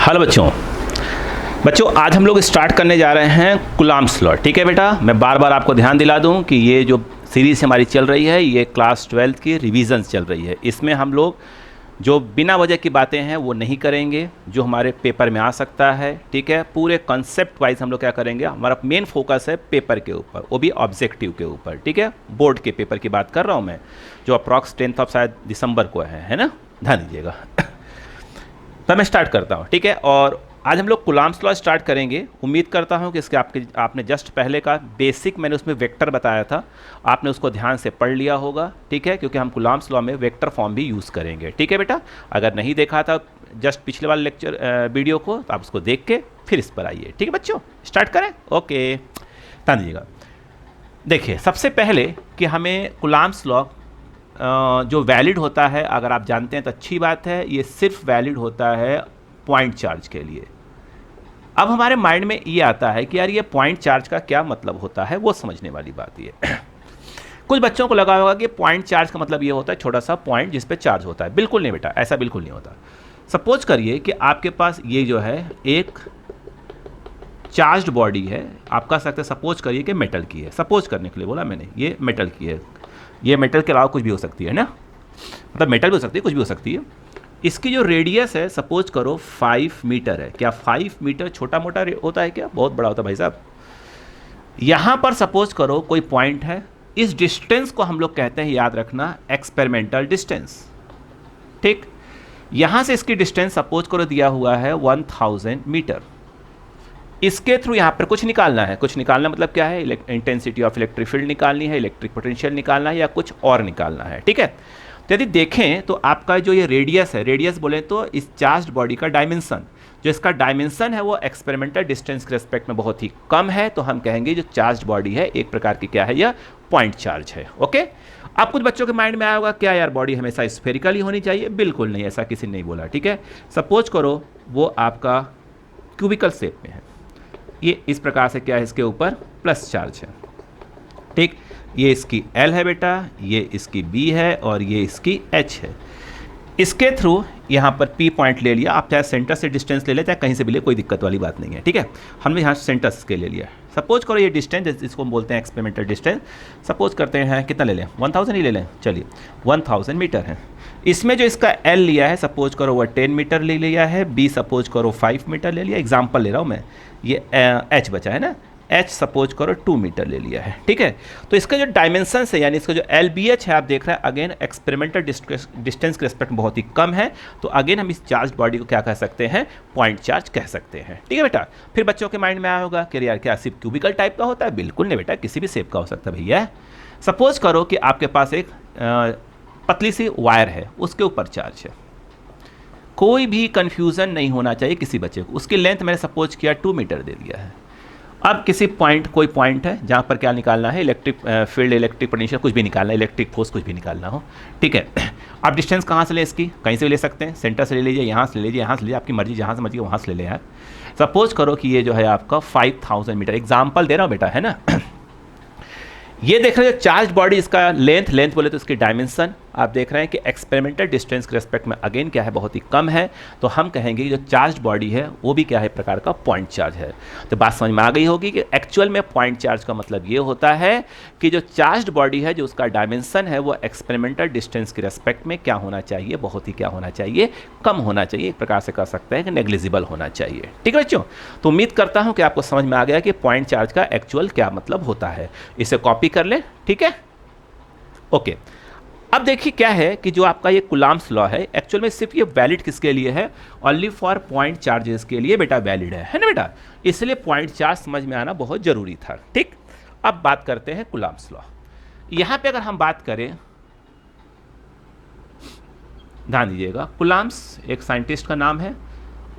Hello बच्चों बच्चों आज हम लोग स्टार्ट करने जा रहे हैं कूलम्ब्स लॉ। ठीक है बेटा, मैं बार बार आपको ध्यान दिला दूं कि ये जो सीरीज़ हमारी चल रही है ये क्लास 12 की रिवीजन्स चल रही है। इसमें हम लोग जो बिना वजह की बातें हैं वो नहीं करेंगे, जो हमारे पेपर में आ सकता है। ठीक है, पूरे कॉन्सेप्ट वाइज हम लोग क्या करेंगे, हमारा मेन फोकस है पेपर के ऊपर, वो भी ऑब्जेक्टिव के ऊपर। ठीक है, बोर्ड के पेपर की बात कर रहा हूँ मैं, जो अप्रॉक्स 10th ऑफ शायद दिसंबर को है ना, ध्यान दीजिएगा। तो मैं स्टार्ट करता हूँ। ठीक है, और आज हम लोग कूलम्ब्स लॉ स्टार्ट करेंगे। उम्मीद करता हूँ कि इसके आपने जस्ट पहले का बेसिक मैंने उसमें वेक्टर बताया था, आपने उसको ध्यान से पढ़ लिया होगा। ठीक है, क्योंकि हम कूलम्ब्स लॉ में वेक्टर फॉर्म भी यूज़ करेंगे। ठीक है बेटा, अगर नहीं देखा था जस्ट पिछले वाले लेक्चर वीडियो को तो आप उसको देख के फिर इस पर आइए। ठीक है बच्चों, स्टार्ट करें। ओके, ध्यान दीजिएगा। देखिए सबसे पहले कि हमें कूलम्ब्स लॉ जो वैलिड होता है, अगर आप जानते हैं तो अच्छी बात है, ये सिर्फ वैलिड होता है पॉइंट चार्ज के लिए। अब हमारे माइंड में ये आता है कि यार ये पॉइंट चार्ज का क्या मतलब होता है, वो समझने वाली बात ये। कुछ बच्चों को लगा होगा कि पॉइंट चार्ज का मतलब ये होता है छोटा सा पॉइंट जिस पे चार्ज होता है। बिल्कुल नहीं बेटा, ऐसा बिल्कुल नहीं होता। सपोज करिए कि आपके पास ये जो है एक चार्ज्ड बॉडी है, आप कह सकते हैं सपोज करिए कि मेटल की है। सपोज करने के लिए बोला मैंने, ये मेटल की है। ये मेटल के अलावा कुछ भी हो सकती है ना, मतलब मेटल भी हो सकती है, कुछ भी हो सकती है। इसकी जो रेडियस है सपोज करो 5 मीटर है। क्या 5 मीटर छोटा मोटा होता है क्या? बहुत बड़ा होता है भाई साहब। यहाँ पर सपोज करो कोई पॉइंट है, इस डिस्टेंस को हम लोग कहते हैं, याद रखना, एक्सपेरिमेंटल डिस्टेंस। ठीक, यहाँ से इसकी डिस्टेंस सपोज करो दिया हुआ है 1000 मीटर। इसके थ्रू यहाँ पर कुछ निकालना है। कुछ निकालना मतलब क्या है, इंटेंसिटी ऑफ इलेक्ट्रिक फील्ड निकालनी है, इलेक्ट्रिक पोटेंशियल निकालना है, या कुछ और निकालना है। ठीक है, तो यदि देखें तो आपका जो ये रेडियस है, रेडियस बोले तो इस चार्ज्ड बॉडी का डायमेंशन, जो इसका डायमेंशन है वो एक्सपेरिमेंटल डिस्टेंस के रेस्पेक्ट में बहुत ही कम है, तो हम कहेंगे जो चार्ज्ड बॉडी है एक प्रकार की क्या है, यह पॉइंट चार्ज है। ओके, अब कुछ बच्चों के माइंड में आया होगा क्या यार बॉडी हमेशा स्फेरिकल ही होनी चाहिए? बिल्कुल नहीं, ऐसा किसी ने नहीं बोला। ठीक है, सपोज करो वो आपका क्यूबिकल शेप में है, ये इस प्रकार से क्या है, इसके ऊपर प्लस चार्ज है। ठीक, ये इसकी L है बेटा, ये इसकी B है और ये इसकी H है। इसके थ्रू यहाँ पर P पॉइंट ले लिया, आप चाहे सेंटर से डिस्टेंस ले लें चाहे कहीं से भी ले, कोई दिक्कत वाली बात नहीं है। ठीक है, हमने यहाँ सेंटर के ले लिया। सपोज करो ये डिस्टेंस, इसको हम बोलते हैं एक्सपेरिमेंटल डिस्टेंस, सपोज करते हैं कितना ले लें, 1000 ही ले लें। चलिए 1000 मीटर है। इसमें जो इसका L लिया है सपोज करो वह 10 मीटर ले लिया है, B सपोज करो 5 मीटर ले लिया, एग्जाम्पल ले रहा हूँ मैं। ये H बचा है ना, H सपोज करो 2 मीटर ले लिया है। ठीक है, तो इसका जो डायमेंशन है यानी इसका जो LBH है, आप देख रहे हैं अगेन एक्सपेरिमेंटल डिस्टेंस के रेस्पेक्ट बहुत ही कम है, तो अगेन हम इस चार्ज बॉडी को क्या कह सकते हैं, पॉइंट चार्ज कह सकते हैं। ठीक है बेटा, फिर बच्चों के माइंड में आया होगा कि यार क्या सिर्फ क्यूबिकल टाइप का होता है? बिल्कुल नहीं बेटा, किसी भी शेप का हो सकता है भैया। सपोज करो कि आपके पास एक पतली सी वायर है, उसके ऊपर चार्ज है। कोई भी कंफ्यूजन नहीं होना चाहिए किसी बच्चे को। उसकी लेंथ मैंने सपोज किया 2 मीटर दे दिया है। अब किसी पॉइंट, कोई पॉइंट है जहाँ पर क्या निकालना है, इलेक्ट्रिक फील्ड, इलेक्ट्रिक पोटेंशियल, कुछ भी निकालना है, इलेक्ट्रिक फोर्स कुछ भी निकालना हो। ठीक है, आप डिस्टेंस कहाँ से लें इसकी, कहीं से भी ले सकते हैं, सेंटर से ले लीजिए, यहाँ से ले लीजिए, यहाँ से ले लीजिए, आपकी मर्जी, जहाँ से मर्जी वहाँ से ले लें यार। सपोज करो कि ये जो है आपका 5000 मीटर, एग्जाम्पल दे रहा हूँ बेटा, है ना। ये देख रहे हैं चार्ज बॉडी, इसका लेंथ बोले तो इसकी डायमेंशन आप देख रहे हैं कि एक्सपेरिमेंटल डिस्टेंस के रेस्पेक्ट में अगेन क्या है, बहुत ही कम है, तो हम कहेंगे कि जो चार्ज बॉडी है वो भी क्या है, प्रकार का पॉइंट चार्ज है। तो बात समझ में आ गई होगी कि एक्चुअल में पॉइंट चार्ज का मतलब ये होता है कि जो चार्ज बॉडी है, जो उसका डायमेंशन है वो एक्सपेरिमेंटल डिस्टेंस के रेस्पेक्ट में क्या होना चाहिए, बहुत ही क्या होना चाहिए, कम होना चाहिए, एक प्रकार से कह सकते हैं कि नेग्लिजिबल होना चाहिए। ठीक है बच्चों, तो उम्मीद करता हूँ कि आपको समझ में आ गया कि पॉइंट चार्ज का एक्चुअल क्या मतलब होता है। इसे कॉपी कर लें। ठीक है, ओके। अब देखिए क्या है कि जो आपका ये कूलम्ब्स लॉ है, एक्चुअल में सिर्फ ये वैलिड किसके लिए है, ओनली फॉर पॉइंट चार्जेस के लिए बेटा वैलिड है ना बेटा, इसलिए पॉइंट चार्ज समझ में आना बहुत जरूरी था। ठीक, अब बात करते हैं कूलम्ब्स लॉ। यहां पे अगर हम बात करें, ध्यान दीजिएगा, कूलम्ब्स एक साइंटिस्ट का नाम है।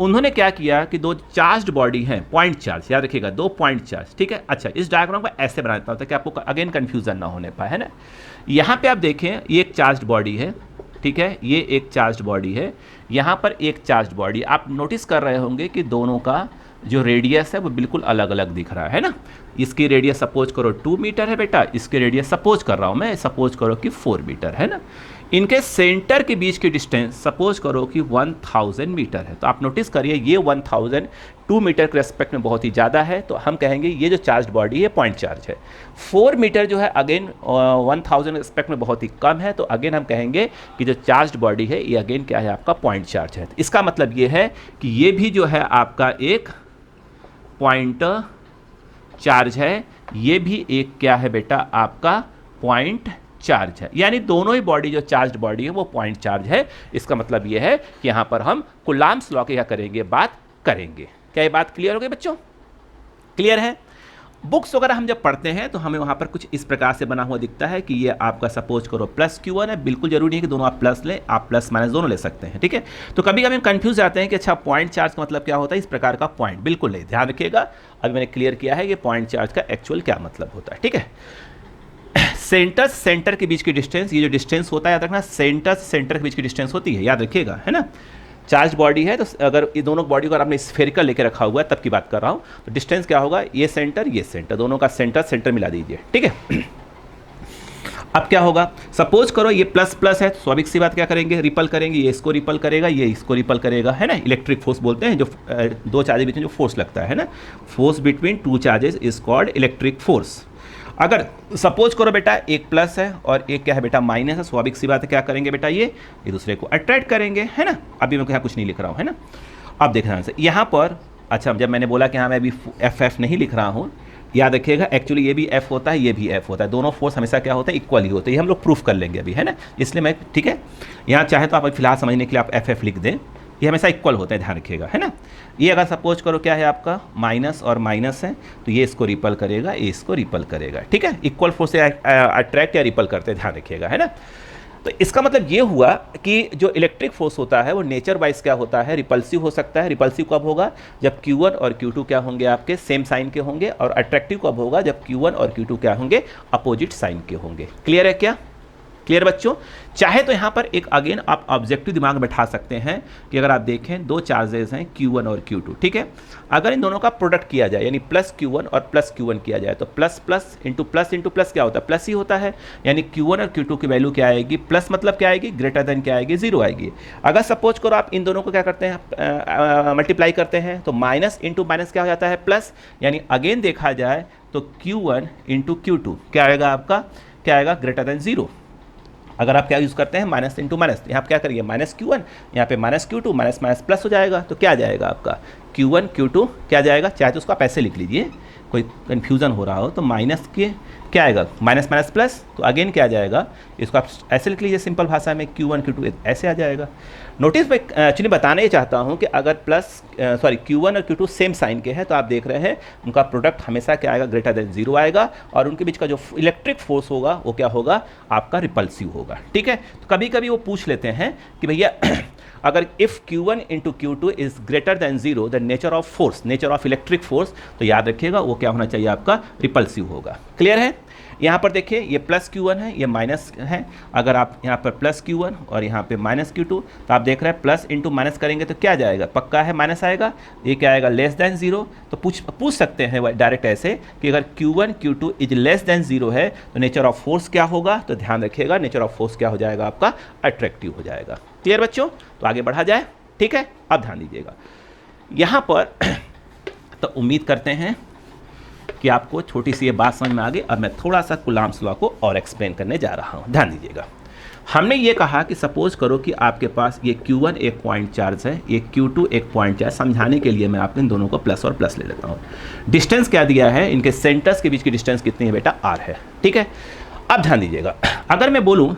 उन्होंने क्या किया कि दो चार्ज्ड बॉडी हैं, पॉइंट चार्ज, याद रखिएगा, दो पॉइंट चार्ज। ठीक है, अच्छा इस डायग्राम को ऐसे बना देता हूं ताकि आपको अगेन कंफ्यूजन ना होने पाए, है ना। यहाँ पे आप देखें ये एक चार्ज्ड बॉडी है। ठीक है, ये एक चार्ज्ड बॉडी है, यहाँ पर एक चार्ज्ड बॉडी। आप नोटिस कर रहे होंगे कि दोनों का जो रेडियस है वो बिल्कुल अलग अलग दिख रहा है ना। इसकी रेडियस सपोज करो 2 मीटर है बेटा, इसकी रेडियस सपोज कर रहा हूँ मैं, सपोज करो कि 4 मीटर है ना। इनके सेंटर के बीच की डिस्टेंस सपोज करो कि 1000 मीटर है, तो आप नोटिस करिए ये 1000 2 मीटर के रेस्पेक्ट में बहुत ही ज़्यादा है, तो हम कहेंगे ये जो चार्ज बॉडी है पॉइंट चार्ज है। 4 मीटर जो है अगेन 1000 रेस्पेक्ट में बहुत ही कम है, तो अगेन हम कहेंगे कि जो चार्ज बॉडी है ये अगेन क्या है आपका पॉइंट चार्ज है। इसका मतलब ये है कि ये भी जो है आपका एक पॉइंट चार्ज है, ये भी एक क्या है बेटा आपका पॉइंट चार्ज है, यानी दोनों ही बॉडी जो चार्ज बॉडी है वो पॉइंट चार्ज है। इसका मतलब ये है कि यहाँ पर हम कुलाम्स लॉ की क्या करेंगे, बात करेंगे। क्या ये बात क्लियर हो गई बच्चों? क्लियर है? बुक्स वगैरह हम जब पढ़ते हैं तो हमें वहाँ पर कुछ इस प्रकार से बना हुआ दिखता है कि ये आपका सपोज करो प्लस Q1 है। बिल्कुल जरूरी है कि दोनों आप प्लस लें, आप प्लस माइनस दोनों ले सकते हैं, ठीक है। तो कभी कभी हम कंफ्यूज जाते हैं कि अच्छा पॉइंट चार्ज का मतलब क्या होता है, इस प्रकार का पॉइंट बिल्कुल नहीं, ध्यान रखिएगा। अभी मैंने क्लियर किया है कि पॉइंट चार्ज का एक्चुअल क्या मतलब होता है, ठीक है। सेंटर से सेंटर के बीच की डिस्टेंस, ये जो डिस्टेंस होता है याद रखना, सेंटर से सेंटर के बीच की डिस्टेंस होती है, याद रखिएगा, है ना। चार्ज बॉडी है तो अगर ये दोनों बॉडी को आपने स्फेरिकल लेके रखा हुआ है तब की बात कर रहा हूँ, तो डिस्टेंस क्या होगा, ये सेंटर, दोनों का सेंटर सेंटर मिला दीजिए, ठीक है। अब क्या होगा, सपोज करो ये प्लस प्लस है, तो स्वाभाविक सी बात क्या करेंगे, रिपल करेंगे, ये इसको रिपल करेगा, ये इसको रिपल करेगा, है ना। इलेक्ट्रिक फोर्स बोलते हैं जो दो चार्जेस बीच में जो फोर्स लगता है ना, force between two charges is called electric force. अगर सपोज करो बेटा एक प्लस है और एक क्या है बेटा माइनस है, स्वाभाविक सी बात है क्या करेंगे बेटा, ये दूसरे को अट्रैक्ट करेंगे, है ना। अभी मैं यहाँ कुछ नहीं लिख रहा हूँ, है ना। अब देखना से यहाँ पर, अच्छा जब मैंने बोला कि हाँ मैं अभी एफ नहीं लिख रहा हूँ, याद रखिएगा एक्चुअली ये भी एफ होता है, ये भी एफ होता है, दोनों फोर्स हमेशा क्या होता है, इक्वल ही होते हैं। ये हम लोग प्रूफ कर लेंगे अभी, है ना, इसलिए मैं, ठीक है। यहाँ चाहे तो आप फिलहाल समझने के लिए आप एफ लिख दें, ये हमेशा इक्वल होता है, ध्यान रखिएगा, है ना। ये अगर सपोज करो क्या है आपका माइनस और माइनस है, तो ये इसको रिपल करेगा, ये इसको रिपल करेगा, ठीक है। इक्वल फोर्स से अट्रैक्ट या रिपल करते हैं, ध्यान रखिएगा, है ना। तो इसका मतलब ये हुआ कि जो इलेक्ट्रिक फोर्स होता है वो नेचर वाइज क्या होता है, रिपल्सिव हो सकता है। रिपल्सिव कब होगा, जब Q1 और Q2 क्या होंगे आपके सेम साइन के होंगे, और अट्रैक्टिव कब होगा, जब Q1 और Q2 क्या होंगे, अपोजिट साइन के होंगे। क्लियर है क्या? क्लियर बच्चों? चाहे तो यहाँ पर एक अगेन आप ऑब्जेक्टिव दिमाग में बैठा सकते हैं कि अगर आप देखें दो चार्जेस हैं Q1 और Q2, ठीक है। अगर इन दोनों का प्रोडक्ट किया जाए यानी प्लस Q1 और प्लस Q1 किया जाए, तो प्लस प्लस इंटू प्लस क्या होता है, प्लस ही होता है। यानी Q1 और Q2 की वैल्यू क्या आएगी, प्लस मतलब क्या आएगी, ग्रेटर देन क्या आएगी, 0 आएगी। अगर सपोज करो आप इन दोनों को क्या करते हैं, मल्टीप्लाई करते हैं, तो माइनस इंटू माइनस क्या हो जाता है, प्लस। यानी अगेन देखा जाए तो Q1 इंटू Q2 क्या आएगा आपका, क्या आएगा, ग्रेटर देन 0। अगर आप क्या यूज़ करते हैं, माइनस इंटू माइनस, यहाँ आप क्या करिए, माइनस Q1, यहाँ पे minus Q2, minus minus plus हो जाएगा, तो क्या जाएगा आपका Q1 Q2 क्या जाएगा, चाहे तो उसको आप ऐसे लिख लीजिए, कोई कन्फ्यूज़न हो रहा हो तो माइनस के क्या आएगा, माइनस माइनस प्लस, तो अगेन क्या आ जाएगा, इसको आप ऐसे लिख लीजिए सिंपल भाषा में, Q1 Q2 ऐसे आ जाएगा। नोटिस मैं एक्चुअली बताना ये चाहता हूँ कि अगर Q1 और Q2 सेम साइन के हैं तो आप देख रहे हैं उनका प्रोडक्ट हमेशा क्या आएगा, ग्रेटर देन 0 आएगा, और उनके बीच का जो इलेक्ट्रिक फोर्स होगा वो क्या होगा, आपका रिपल्सिव होगा, ठीक है। तो कभी कभी वो पूछ लेते हैं कि भैया अगर if Q1 into Q2 is greater than 0 the nature of force, nature of electric force, तो याद रखिएगा वो क्या होना चाहिए आपका, रिपल्सिव होगा। क्लियर है? यहाँ पर देखिए ये प्लस Q1 है, ये माइनस है। अगर आप यहाँ पर प्लस Q1 और यहाँ पे माइनस Q2, तो आप देख रहे हैं प्लस इंटू माइनस करेंगे तो क्या जाएगा, पक्का है माइनस आएगा। ये क्या आएगा, लेस देन 0। तो पूछ सकते हैं डायरेक्ट ऐसे कि अगर Q1 Q2 is less than 0 है तो नेचर ऑफ फोर्स क्या होगा, तो ध्यान रखिएगा नेचर ऑफ फोर्स क्या हो जाएगा आपका, अट्रैक्टिव हो जाएगा। क्लियर बच्चों? तो आगे बढ़ा जाए, ठीक है। अब ध्यान दीजिएगा यहाँ पर तो उम्मीद करते हैं कि आपको छोटी सी ये बात समझ में आ गई। अब मैं थोड़ा सा कुलाम्स लॉ को और एक्सप्लेन करने जा रहा हूँ, ध्यान दीजिएगा। हमने ये कहा कि सपोज करो कि आपके पास ये Q1 एक पॉइंट चार्ज है, ये Q2 एक पॉइंट चार्ज। समझाने के लिए मैं आपको इन दोनों को प्लस और प्लस ले लेता हूँ। डिस्टेंस क्या दिया है, इनके सेंटर्स के बीच की डिस्टेंस कितनी है बेटा, R है, ठीक है। अब ध्यान दीजिएगा, अगर मैं बोलूँ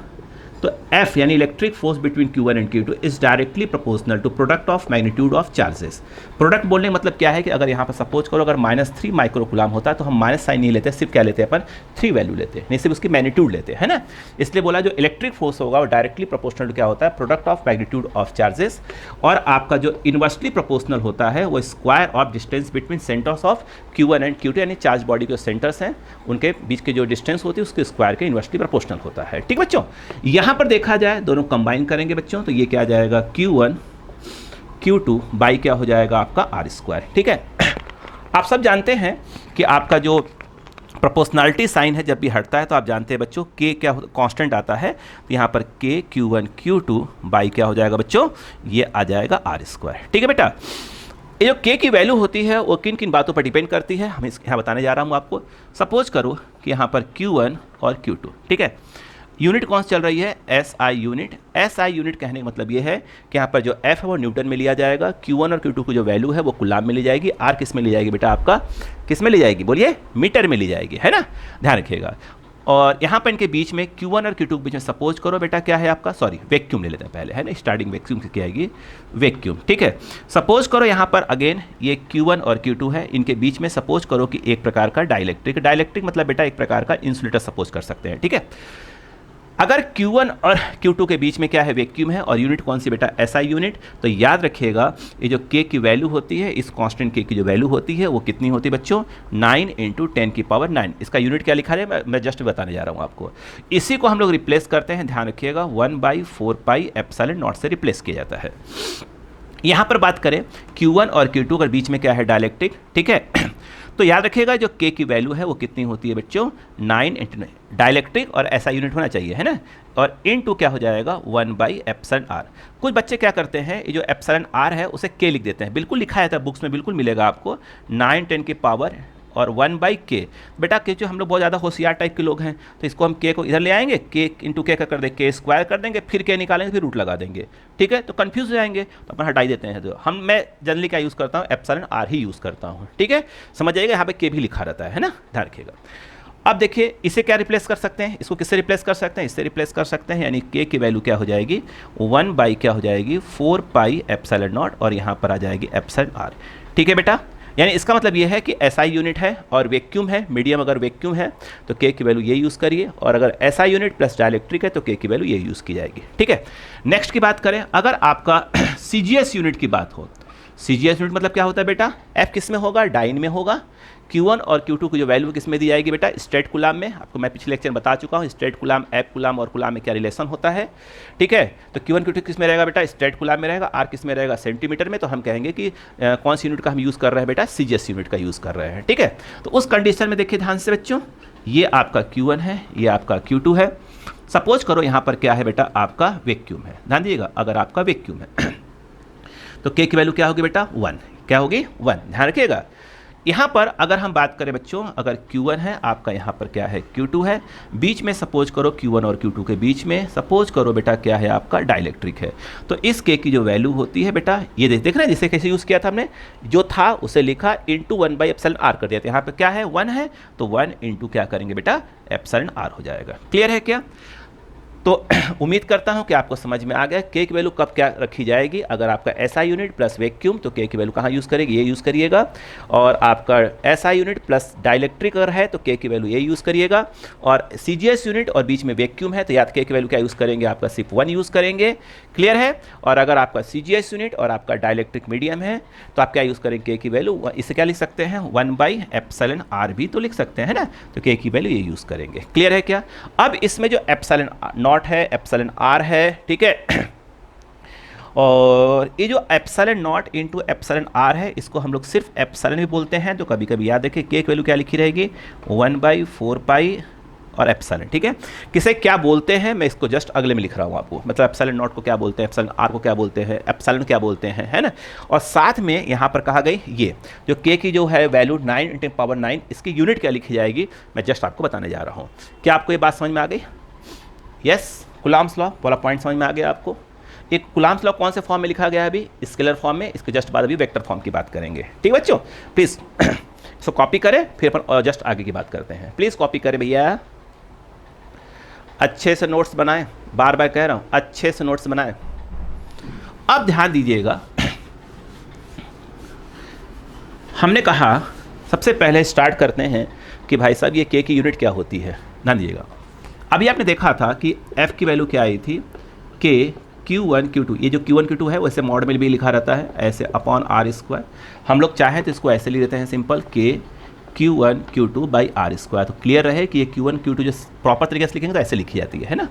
तो F यानी electric force between Q1 and Q2 is directly proportional to product of magnitude of charges. Product बोलने का मतलब क्या है कि अगर यहाँ पर सपोज करो अगर -3 माइक्रो कूलम होता है तो हम माइनस साइन नहीं लेते, सिर्फ क्या लेते हैं अपन, 3 वैल्यू लेते हैं, नहीं सिर्फ उसकी मैग्नीट्यूड लेते हैं ना। इसलिए बोला जो इलेक्ट्रिक फोर्स होगा वो डायरेक्टली प्रोपोर्शनल टू क्या होता है, product of magnitude of charges. और आपका जो इनवर्सली प्रोपोर्शनल होता है वो square of distance between centres of Q1 and Q2, यानी चार्ज बॉडी के सेंटर्स हैं उनके बीच के जो डिस्टेंस होती है उसके स्क्वायर के इनवर्सली प्रोपोर्शनल होता है, ठीक बच्चों। यहाँ पर देखा जाए दोनों कंबाइन करेंगे बच्चों तो ये क्या आ जाएगा, Q1 Q2 बाई क्या हो जाएगा आपका R स्क्वायर, ठीक है। आप सब जानते हैं कि आपका जो प्रोपोर्शनलिटी साइन है जब भी हटता है तो आप जानते हैं बच्चों के क्या कांस्टेंट आता है, तो यहाँ पर के Q1 Q2 बाई क्या हो जाएगा बच्चों, ये आ जाएगा R²। ठीक है बेटा, ये जो के की वैल्यू होती है वो किन किन बातों पर डिपेंड करती है, हम यहाँ बताने जा रहा हूँ आपको। सपोज करो कि यहाँ पर Q1 और Q2, ठीक है, यूनिट कौन सी चल रही है, SI यूनिट। SI यूनिट कहने का मतलब ये है कि यहाँ पर जो F है वो न्यूटन में लिया जाएगा, Q1 और Q2 की जो वैल्यू है वो कूलाम में ली जाएगी, R किस में ली जाएगी बेटा आपका, किस में ली जाएगी बोलिए, मीटर में ली जाएगी, है ना, ध्यान रखिएगा। और यहाँ पर इनके बीच में Q1 और Q2 के बीच में सपोज करो बेटा क्या है आपका, सॉरी वैक्यूम ले लेते हैं पहले, है ना, स्टार्टिंग वैक्यूम की क्या आएगी, वैक्यूम। ठीक है, सपोज करो यहाँ पर अगेन ये Q1 और Q2 है, इनके बीच में सपोज करो कि एक प्रकार का डाइलेक्ट्रिक, डाइलेक्ट्रिक मतलब बेटा एक प्रकार का इंसुलेटर सपोज कर सकते हैं। ठीक है, अगर Q1 और Q2 के बीच में क्या है, वैक्यूम है, और यूनिट कौन सी बेटा, SI यूनिट, तो याद रखिएगा ये जो K की वैल्यू होती है, इस कांस्टेंट K की जो वैल्यू होती है वो कितनी होती है बच्चों, 9 × 10⁹। इसका यूनिट क्या लिखा है मैं जस्ट बताने जा रहा हूँ आपको। इसी को हम लोग रिप्लेस करते हैं, ध्यान रखिएगा, 1/4πε0 से रिप्लेस किया जाता है। यहाँ पर बात करें Q1 और Q2 के बीच में क्या है, डाइलेक्ट्रिक। ठीक है, तो याद रखिएगा जो K की वैल्यू है वो कितनी होती है बच्चों, 9 × डाइलेक्ट्रिक और SI यूनिट होना चाहिए, है ना, और इनटू क्या हो जाएगा 1/εr। कुछ बच्चे क्या करते हैं, ये जो εr है उसे K लिख देते हैं, बिल्कुल लिखा है था बुक्स में, बिल्कुल मिलेगा आपको, 9 × 10 की पावर और 1/k। बेटा के जो हम लोग बहुत ज़्यादा होशियार टाइप के लोग हैं तो इसको हम K को इधर ले आएंगे, K × K का कर देंगे, K² कर देंगे, फिर K निकालेंगे, फिर रूट लगा देंगे। ठीक है, तो कंफ्यूज हो जाएंगे, तो अपन हटाई देते हैं। तो मैं जनरली क्या यूज़ करता हूँ, εr ही यूज़ करता हूँ। ठीक है, समझ जाइएगा, यहाँ पे K भी लिखा रहता है ना, ध्यान रखिएगा। अब देखिए इसे क्या रिप्लेस कर सकते हैं, इसको किससे रिप्लेस कर सकते हैं, इससे रिप्लेस कर सकते हैं, यानी K की वैल्यू क्या हो जाएगी, 1/ क्या हो जाएगी 4πε0 और यहाँ पर आ जाएगी εr। ठीक है बेटा, यानी इसका मतलब ये है कि SI यूनिट है और वैक्यूम है, मीडियम अगर वैक्यूम है तो K की वैल्यू ये यूज़ करिए, और अगर SI यूनिट प्लस डाइलेक्ट्रिक है तो K की वैल्यू ये यूज़ की जाएगी। ठीक है, नेक्स्ट की बात करें, अगर आपका CGS यूनिट की बात हो, CGS यूनिट मतलब क्या होता है बेटा, F किस में होगा, डाइन में होगा, Q1 और Q2 की जो वैल्यू किस में दी जाएगी बेटा, स्ट्रेट कूलाम में। आपको मैं पिछले लेक्चर में बता चुका हूँ स्ट्रेट कूलाम, F कूलाम और कूलाम में क्या रिलेशन होता है। ठीक है, तो Q1 Q2 किस में रहेगा बेटा, स्ट्रेट कूलाम में रहेगा, R किस में रहेगा, सेंटीमीटर में। तो हम कहेंगे कि कौन सी यूनिट का हम यूज़ कर रहे हैं बेटा, CGS यूनिट का यूज़ कर रहे हैं। ठीक है, तो उस कंडीशन में देखिए ध्यान से बच्चों, ये आपका Q1 है, ये आपका Q2 है। सपोज करो यहाँ पर क्या है बेटा, आपका वैक्यूम है, ध्यान दीजिएगा, अगर आपका वैक्यूम है तो K की वैल्यू क्या होगी बेटा, 1, क्या होगी 1, ध्यान रखिएगा। यहाँ पर अगर हम बात करें बच्चों, अगर Q1 है आपका, यहाँ पर क्या है Q2 है, बीच में सपोज करो Q1 और Q2 के बीच में सपोज करो बेटा क्या है आपका, डाइलेक्ट्रिक है, तो इस K की जो वैल्यू होती है बेटा, ये देख रहे हैं जिसे कैसे यूज़ किया था हमने, जो था उसे लिखा इंटू 1/εr कर दिया था। यहाँ पर क्या है 1 है, तो 1 × क्या करेंगे बेटा, εr हो जाएगा। क्लियर है क्या? तो उम्मीद करता हूं कि आपको समझ में आ गया K की वैल्यू कब क्या रखी जाएगी। अगर आपका SI यूनिट प्लस वैक्यूम तो K की वैल्यू कहाँ यूज़ करेगी, ये यूज़ करिएगा, और आपका SI यूनिट प्लस डाइलेक्ट्रिक अगर है तो K की वैल्यू ये यूज़ करिएगा, और CGS यूनिट और बीच में वैक्यूम है तो याद K की वैल्यू क्या यूज़ करेंगे, आपका सिर्फ 1 यूज़ करेंगे। क्लियर है? और अगर आपका CGS यूनिट और आपका डाइलेक्ट्रिक मीडियम है तो आप क्या यूज़ करेंगे, K की वैल्यू, इसे क्या लिख सकते हैं 1/εr भी तो लिख सकते हैं ना, तो K की वैल्यू ये यूज़ करेंगे। क्लियर है क्या? अब इसमें जो ε0 है, εr है, ठीक है, और ये जो ε0 × εr है इसको हम लोग सिर्फ एप्सिलॉन भी बोलते हैं, तो कभी कभी याद रखें K की वैल्यू क्या लिखी रहेगी 1/4π और एप्सिलॉन। ठीक है, किसे क्या बोलते हैं मैं इसको जस्ट अगले में लिख रहा हूँ आपको, मतलब ε0 को क्या बोलते हैं, εr को क्या बोलते हैं, एप्सिलॉन क्या बोलते हैं, है ना। और साथ में यहाँ पर कहा गई ये जो K की जो है वैल्यू 9 × 9, इसकी यूनिट क्या लिखी जाएगी मैं जस्ट आपको बताने जा रहा हूँ। क्या आपको ये बात समझ में आ गई? यस, कूलॉम्स लॉ वाला पॉइंट समझ में आ गया आपको। एक कूलॉम्स लॉ कौन से फॉर्म में लिखा गया है अभी, स्केलर फॉर्म में, इसके जस्ट बाद अभी वेक्टर फॉर्म की बात करेंगे। ठीक बच्चों, प्लीज़ इसको कॉपी करें, फिर अपन जस्ट आगे की बात करते हैं। प्लीज़ कॉपी करें भैया, अच्छे से नोट्स बनाएं, बार बार कह रहा हूँ अच्छे से नोट्स बनाएं। अब ध्यान दीजिएगा, हमने कहा सबसे पहले स्टार्ट करते हैं कि भाई साहब ये K की यूनिट क्या होती है। ध्यान दीजिएगा, अभी आपने देखा था कि F की वैल्यू क्या आई थी, K Q1 Q2, ये जो Q1 Q2 है वैसे मॉड में भी लिखा रहता है ऐसे अपॉन r²। हम लोग चाहें तो इसको ऐसे लिख देते हैं simple, K Q1 Q2 r²। तो क्लियर रहे कि ये Q1 Q2 जो प्रॉपर तरीके से लिखेंगे तो ऐसे लिखी जाती है ना।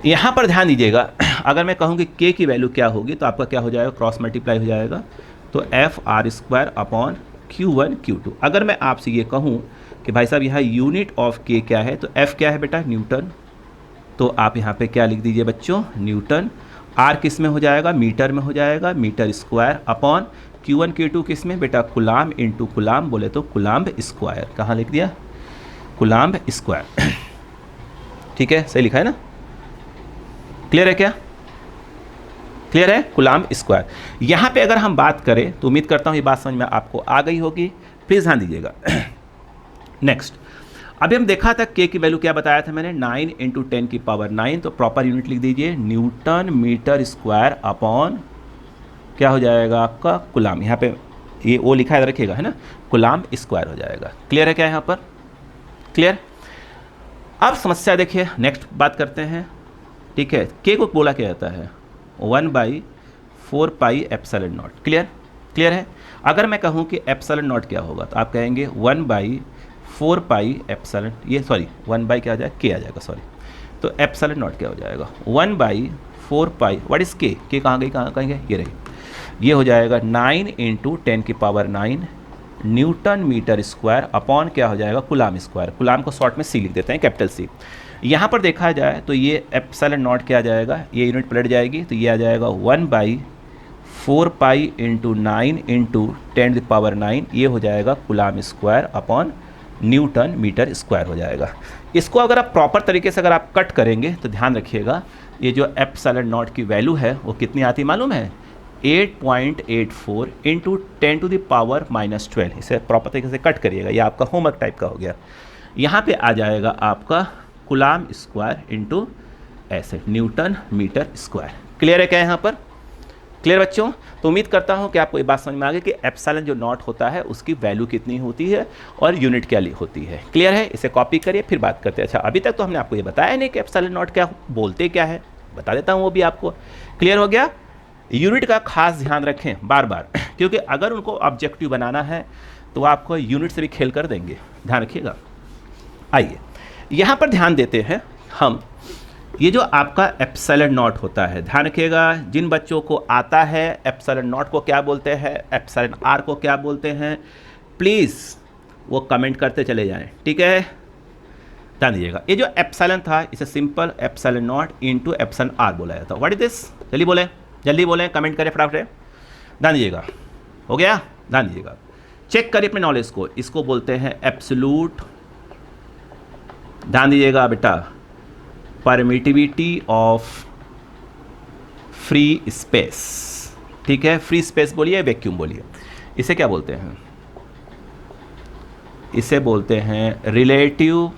यहाँ पर ध्यान दीजिएगा, अगर मैं कहूँ कि K की वैल्यू क्या होगी तो आपका क्या हो जाएगा, क्रॉस मल्टीप्लाई हो जाएगा, तो F r² upon Q1 Q2। अगर मैं आपसे ये कहूँ कि भाई साहब यहाँ यूनिट ऑफ के क्या है, तो एफ क्या है बेटा, न्यूटन, तो आप यहाँ पे क्या लिख दीजिए बच्चों, न्यूटन। आर किस में हो जाएगा, मीटर में हो जाएगा, metre square, upon Q1 Q2 किस में बेटा, कुलाम इंटू कुलाम, बोले तो कुलाम्ब स्क्वायर, कहाँ लिख दिया, कुलाम्ब स्क्वायर। ठीक है, सही लिखा है ना, क्लियर है क्या, क्लियर है, कुलाम्ब स्क्वायर। यहाँ पे अगर हम बात करें तो उम्मीद करता हूँ ये बात समझ में आपको आ गई होगी, प्लीज़ ध्यान दीजिएगा। नेक्स्ट, अभी हम देखा था के की वैल्यू क्या बताया था मैंने, 9 इंटू 10 की पावर 9, तो प्रॉपर यूनिट लिख दीजिए न्यूटन मीटर स्क्वायर अपॉन क्या हो जाएगा आपका, कुलाम, यहाँ पे ये ओ लिखा है रखिएगा, है ना, कुलाम स्क्वायर हो जाएगा। क्लियर है क्या यहाँ पर, क्लियर। अब समस्या देखिए, नेक्स्ट बात करते हैं। ठीक है, के को बोला क्या जाता है, 1/4 pi epsilon not. Clear, clear है। अगर मैं कहूँ कि एप्सिलॉन नॉट क्या होगा, तो आप कहेंगे 1/4 पाई एप्सिलॉन, ये सॉरी 1 बाई क्या आ जाएगा, के आ जाएगा, सॉरी, तो एप्सिलॉन नॉट क्या हो जाएगा, 1/4 पाई, व्हाट इज के कहाँ गई, कहाँ कहेंगे, ये रही, ये हो जाएगा 9 इंटू 10 की power 9 newton metre square upon क्या हो जाएगा, कुलाम स्क्वायर। कुलाम को शॉर्ट में सी लिख देते हैं, कैपिटल सी। यहाँ पर देखा जाए तो ये एप्सिलॉन नॉट क्या आ जाएगा, ये यूनिट पलट जाएगी, तो ये आ जाएगा 1/4 पाई इंटू 9 इंटू 10 पावर 9, ये हो जाएगा coulomb square upon newton metre square हो जाएगा। इसको अगर आप प्रॉपर तरीके से अगर आप कट करेंगे तो ध्यान रखिएगा, ये जो एप्सिलॉन नॉट की वैल्यू है वो कितनी आती है मालूम है, 8.84 इंटू 10 टू द पावर -12। इसे प्रॉपर तरीके से कट करिएगा, ये आपका होमवर्क टाइप का हो गया। यहाँ पे आ जाएगा आपका कुलाम स्क्वायर इंटू ऐसे न्यूटन मीटर स्क्वायर। क्लियर है क्या यहाँ पर, क्लियर बच्चों। तो उम्मीद करता हूँ कि आपको ये बात समझ में आ गई कि एप्सिलॉन जो नॉट होता है उसकी वैल्यू कितनी होती है और यूनिट क्या होती है। क्लियर है, इसे कॉपी करिए फिर बात करते हैं। अच्छा, अभी तक तो हमने आपको ये बताया नहीं कि एप्सिलॉन नॉट क्या बोलते क्या है, बता देता हूँ वो भी आपको। क्लियर हो गया। यूनिट का खास ध्यान रखें बार बार, क्योंकि अगर उनको ऑब्जेक्टिव बनाना है तो आपको यूनिट से भी खेल कर देंगे, ध्यान रखिएगा। आइए यहाँ पर ध्यान देते हैं हम, ये जो आपका एप्सिलॉन नॉट होता है, ध्यान रखिएगा, जिन बच्चों को आता है एप्सिलॉन नॉट को क्या बोलते हैं, एप्सिलॉन आर को क्या बोलते हैं, प्लीज़ वो कमेंट करते चले जाएं, ठीक है। ध्यान दीजिएगा, ये जो एप्सिलॉन था इसे simple epsilon not into epsilon R बोला जाता है। व्हाट इज दिस, जल्दी बोलें, जल्दी बोलें, कमेंट करें फटाफट। ध्यान दीजिएगा, हो गया, ध्यान दीजिएगा, चेक करिए अपने नॉलेज को। इसको बोलते हैं एब्सोल्यूट, ध्यान दीजिएगा बेटा, परमिटिविटी ऑफ फ्री स्पेस। ठीक है, फ्री स्पेस बोलिए, वैक्यूम बोलिए, इसे क्या बोलते हैं, इसे बोलते हैं रिलेटिव,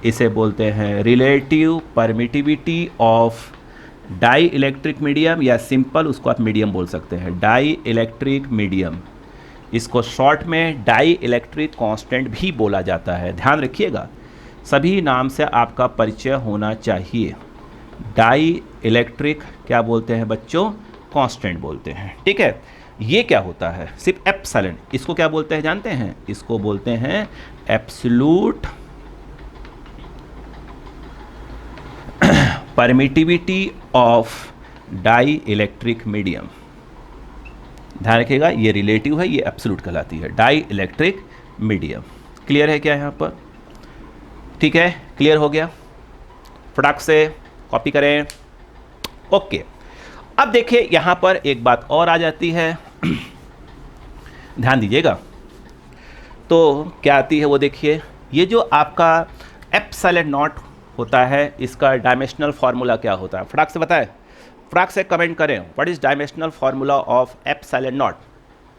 इसे बोलते हैं relative permittivity of dielectric medium, या सिंपल उसको आप मीडियम बोल सकते हैं, डाई इलेक्ट्रिक मीडियम। इसको शॉर्ट में डाई इलेक्ट्रिक कांस्टेंट भी बोला जाता है। ध्यान रखिएगा, सभी नाम से आपका परिचय होना चाहिए। डाई इलेक्ट्रिक क्या बोलते हैं बच्चों, कांस्टेंट बोलते हैं, ठीक है। ये क्या होता है, सिर्फ एप्सिलॉन, इसको क्या बोलते हैं जानते हैं, इसको बोलते हैं absolute permittivity of dielectric medium. ध्यान रखिएगा, ये रिलेटिव है, ये एब्सोल्यूट कहलाती है, डाई इलेक्ट्रिक मीडियम। क्लियर है क्या यहाँ पर, ठीक है, क्लियर हो गया, फटाक से कॉपी करें। ओके, अब देखिए यहाँ पर एक बात और आ जाती है, ध्यान दीजिएगा, तो क्या आती है वो देखिए, ये जो आपका एप्सिलॉन नॉट होता है इसका डायमेंशनल फार्मूला क्या होता है, फटाक से बताएं, फटाक से कमेंट करें, what is dimensional formula of epsilon not.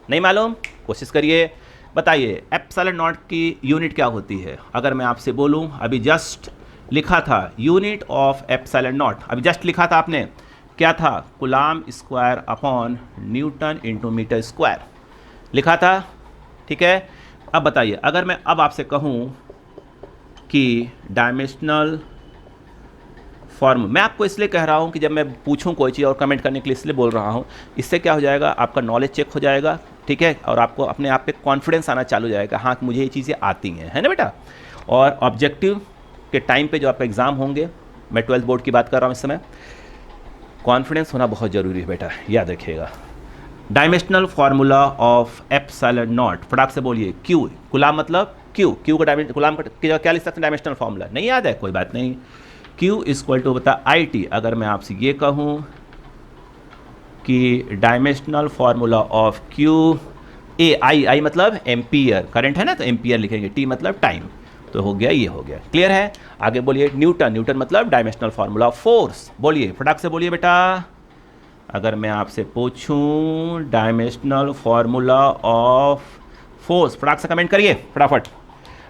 नहीं मालूम, कोशिश करिए, बताइए एप्सिलॉन नॉट की यूनिट क्या होती है। अगर मैं आपसे बोलूं, अभी जस्ट लिखा था यूनिट ऑफ एप्सिलॉन नॉट, अभी जस्ट लिखा था आपने, क्या था, coulomb square upon newton into metre square लिखा था, ठीक है। अब बताइए, अगर मैं अब आपसे कहूं कि डायमेंशनल फॉर्म, मैं आपको इसलिए कह रहा हूँ कि जब मैं पूछूं कोई चीज़ और कमेंट करने के लिए इसलिए बोल रहा हूँ, इससे क्या हो जाएगा, आपका नॉलेज चेक हो जाएगा, ठीक है, और आपको अपने आप पे कॉन्फिडेंस आना चालू हो जाएगा, हाँ मुझे ये चीज़ें आती हैं, है ना बेटा। और ऑब्जेक्टिव के टाइम पे जो आपका एग्ज़ाम होंगे, मैं 12th बोर्ड की बात कर रहा हूँ इस समय, कॉन्फिडेंस होना बहुत ज़रूरी है बेटा, याद रखिएगा। Dimensional formula of epsilon not, फटाक से बोलिए। क्यू, गुलाम मतलब क्यू, क्यू का गुलाम का क्या लिख सकते हैं डायमेंशनल फार्मूला, नहीं याद है कोई बात नहीं। क्यू इक्वल टू बता आई टी। अगर मैं आपसे ये कहूँ कि डायमेंशनल फार्मूला ऑफ क्यू, ए आई मतलब एम्पियर, करंट है ना तो एम्पियर लिखेंगे, टी मतलब टाइम, तो हो गया, ये हो गया। क्लियर है? आगे बोलिए न्यूटन, न्यूटन मतलब डायमेंशनल फार्मूला ऑफ फोर्स, बोलिए फटाक से बोलिए बेटा। अगर मैं आपसे पूछूं डायमेंशनल फार्मूला ऑफ फोर्स, फटाक से कमेंट करिए फटाफट।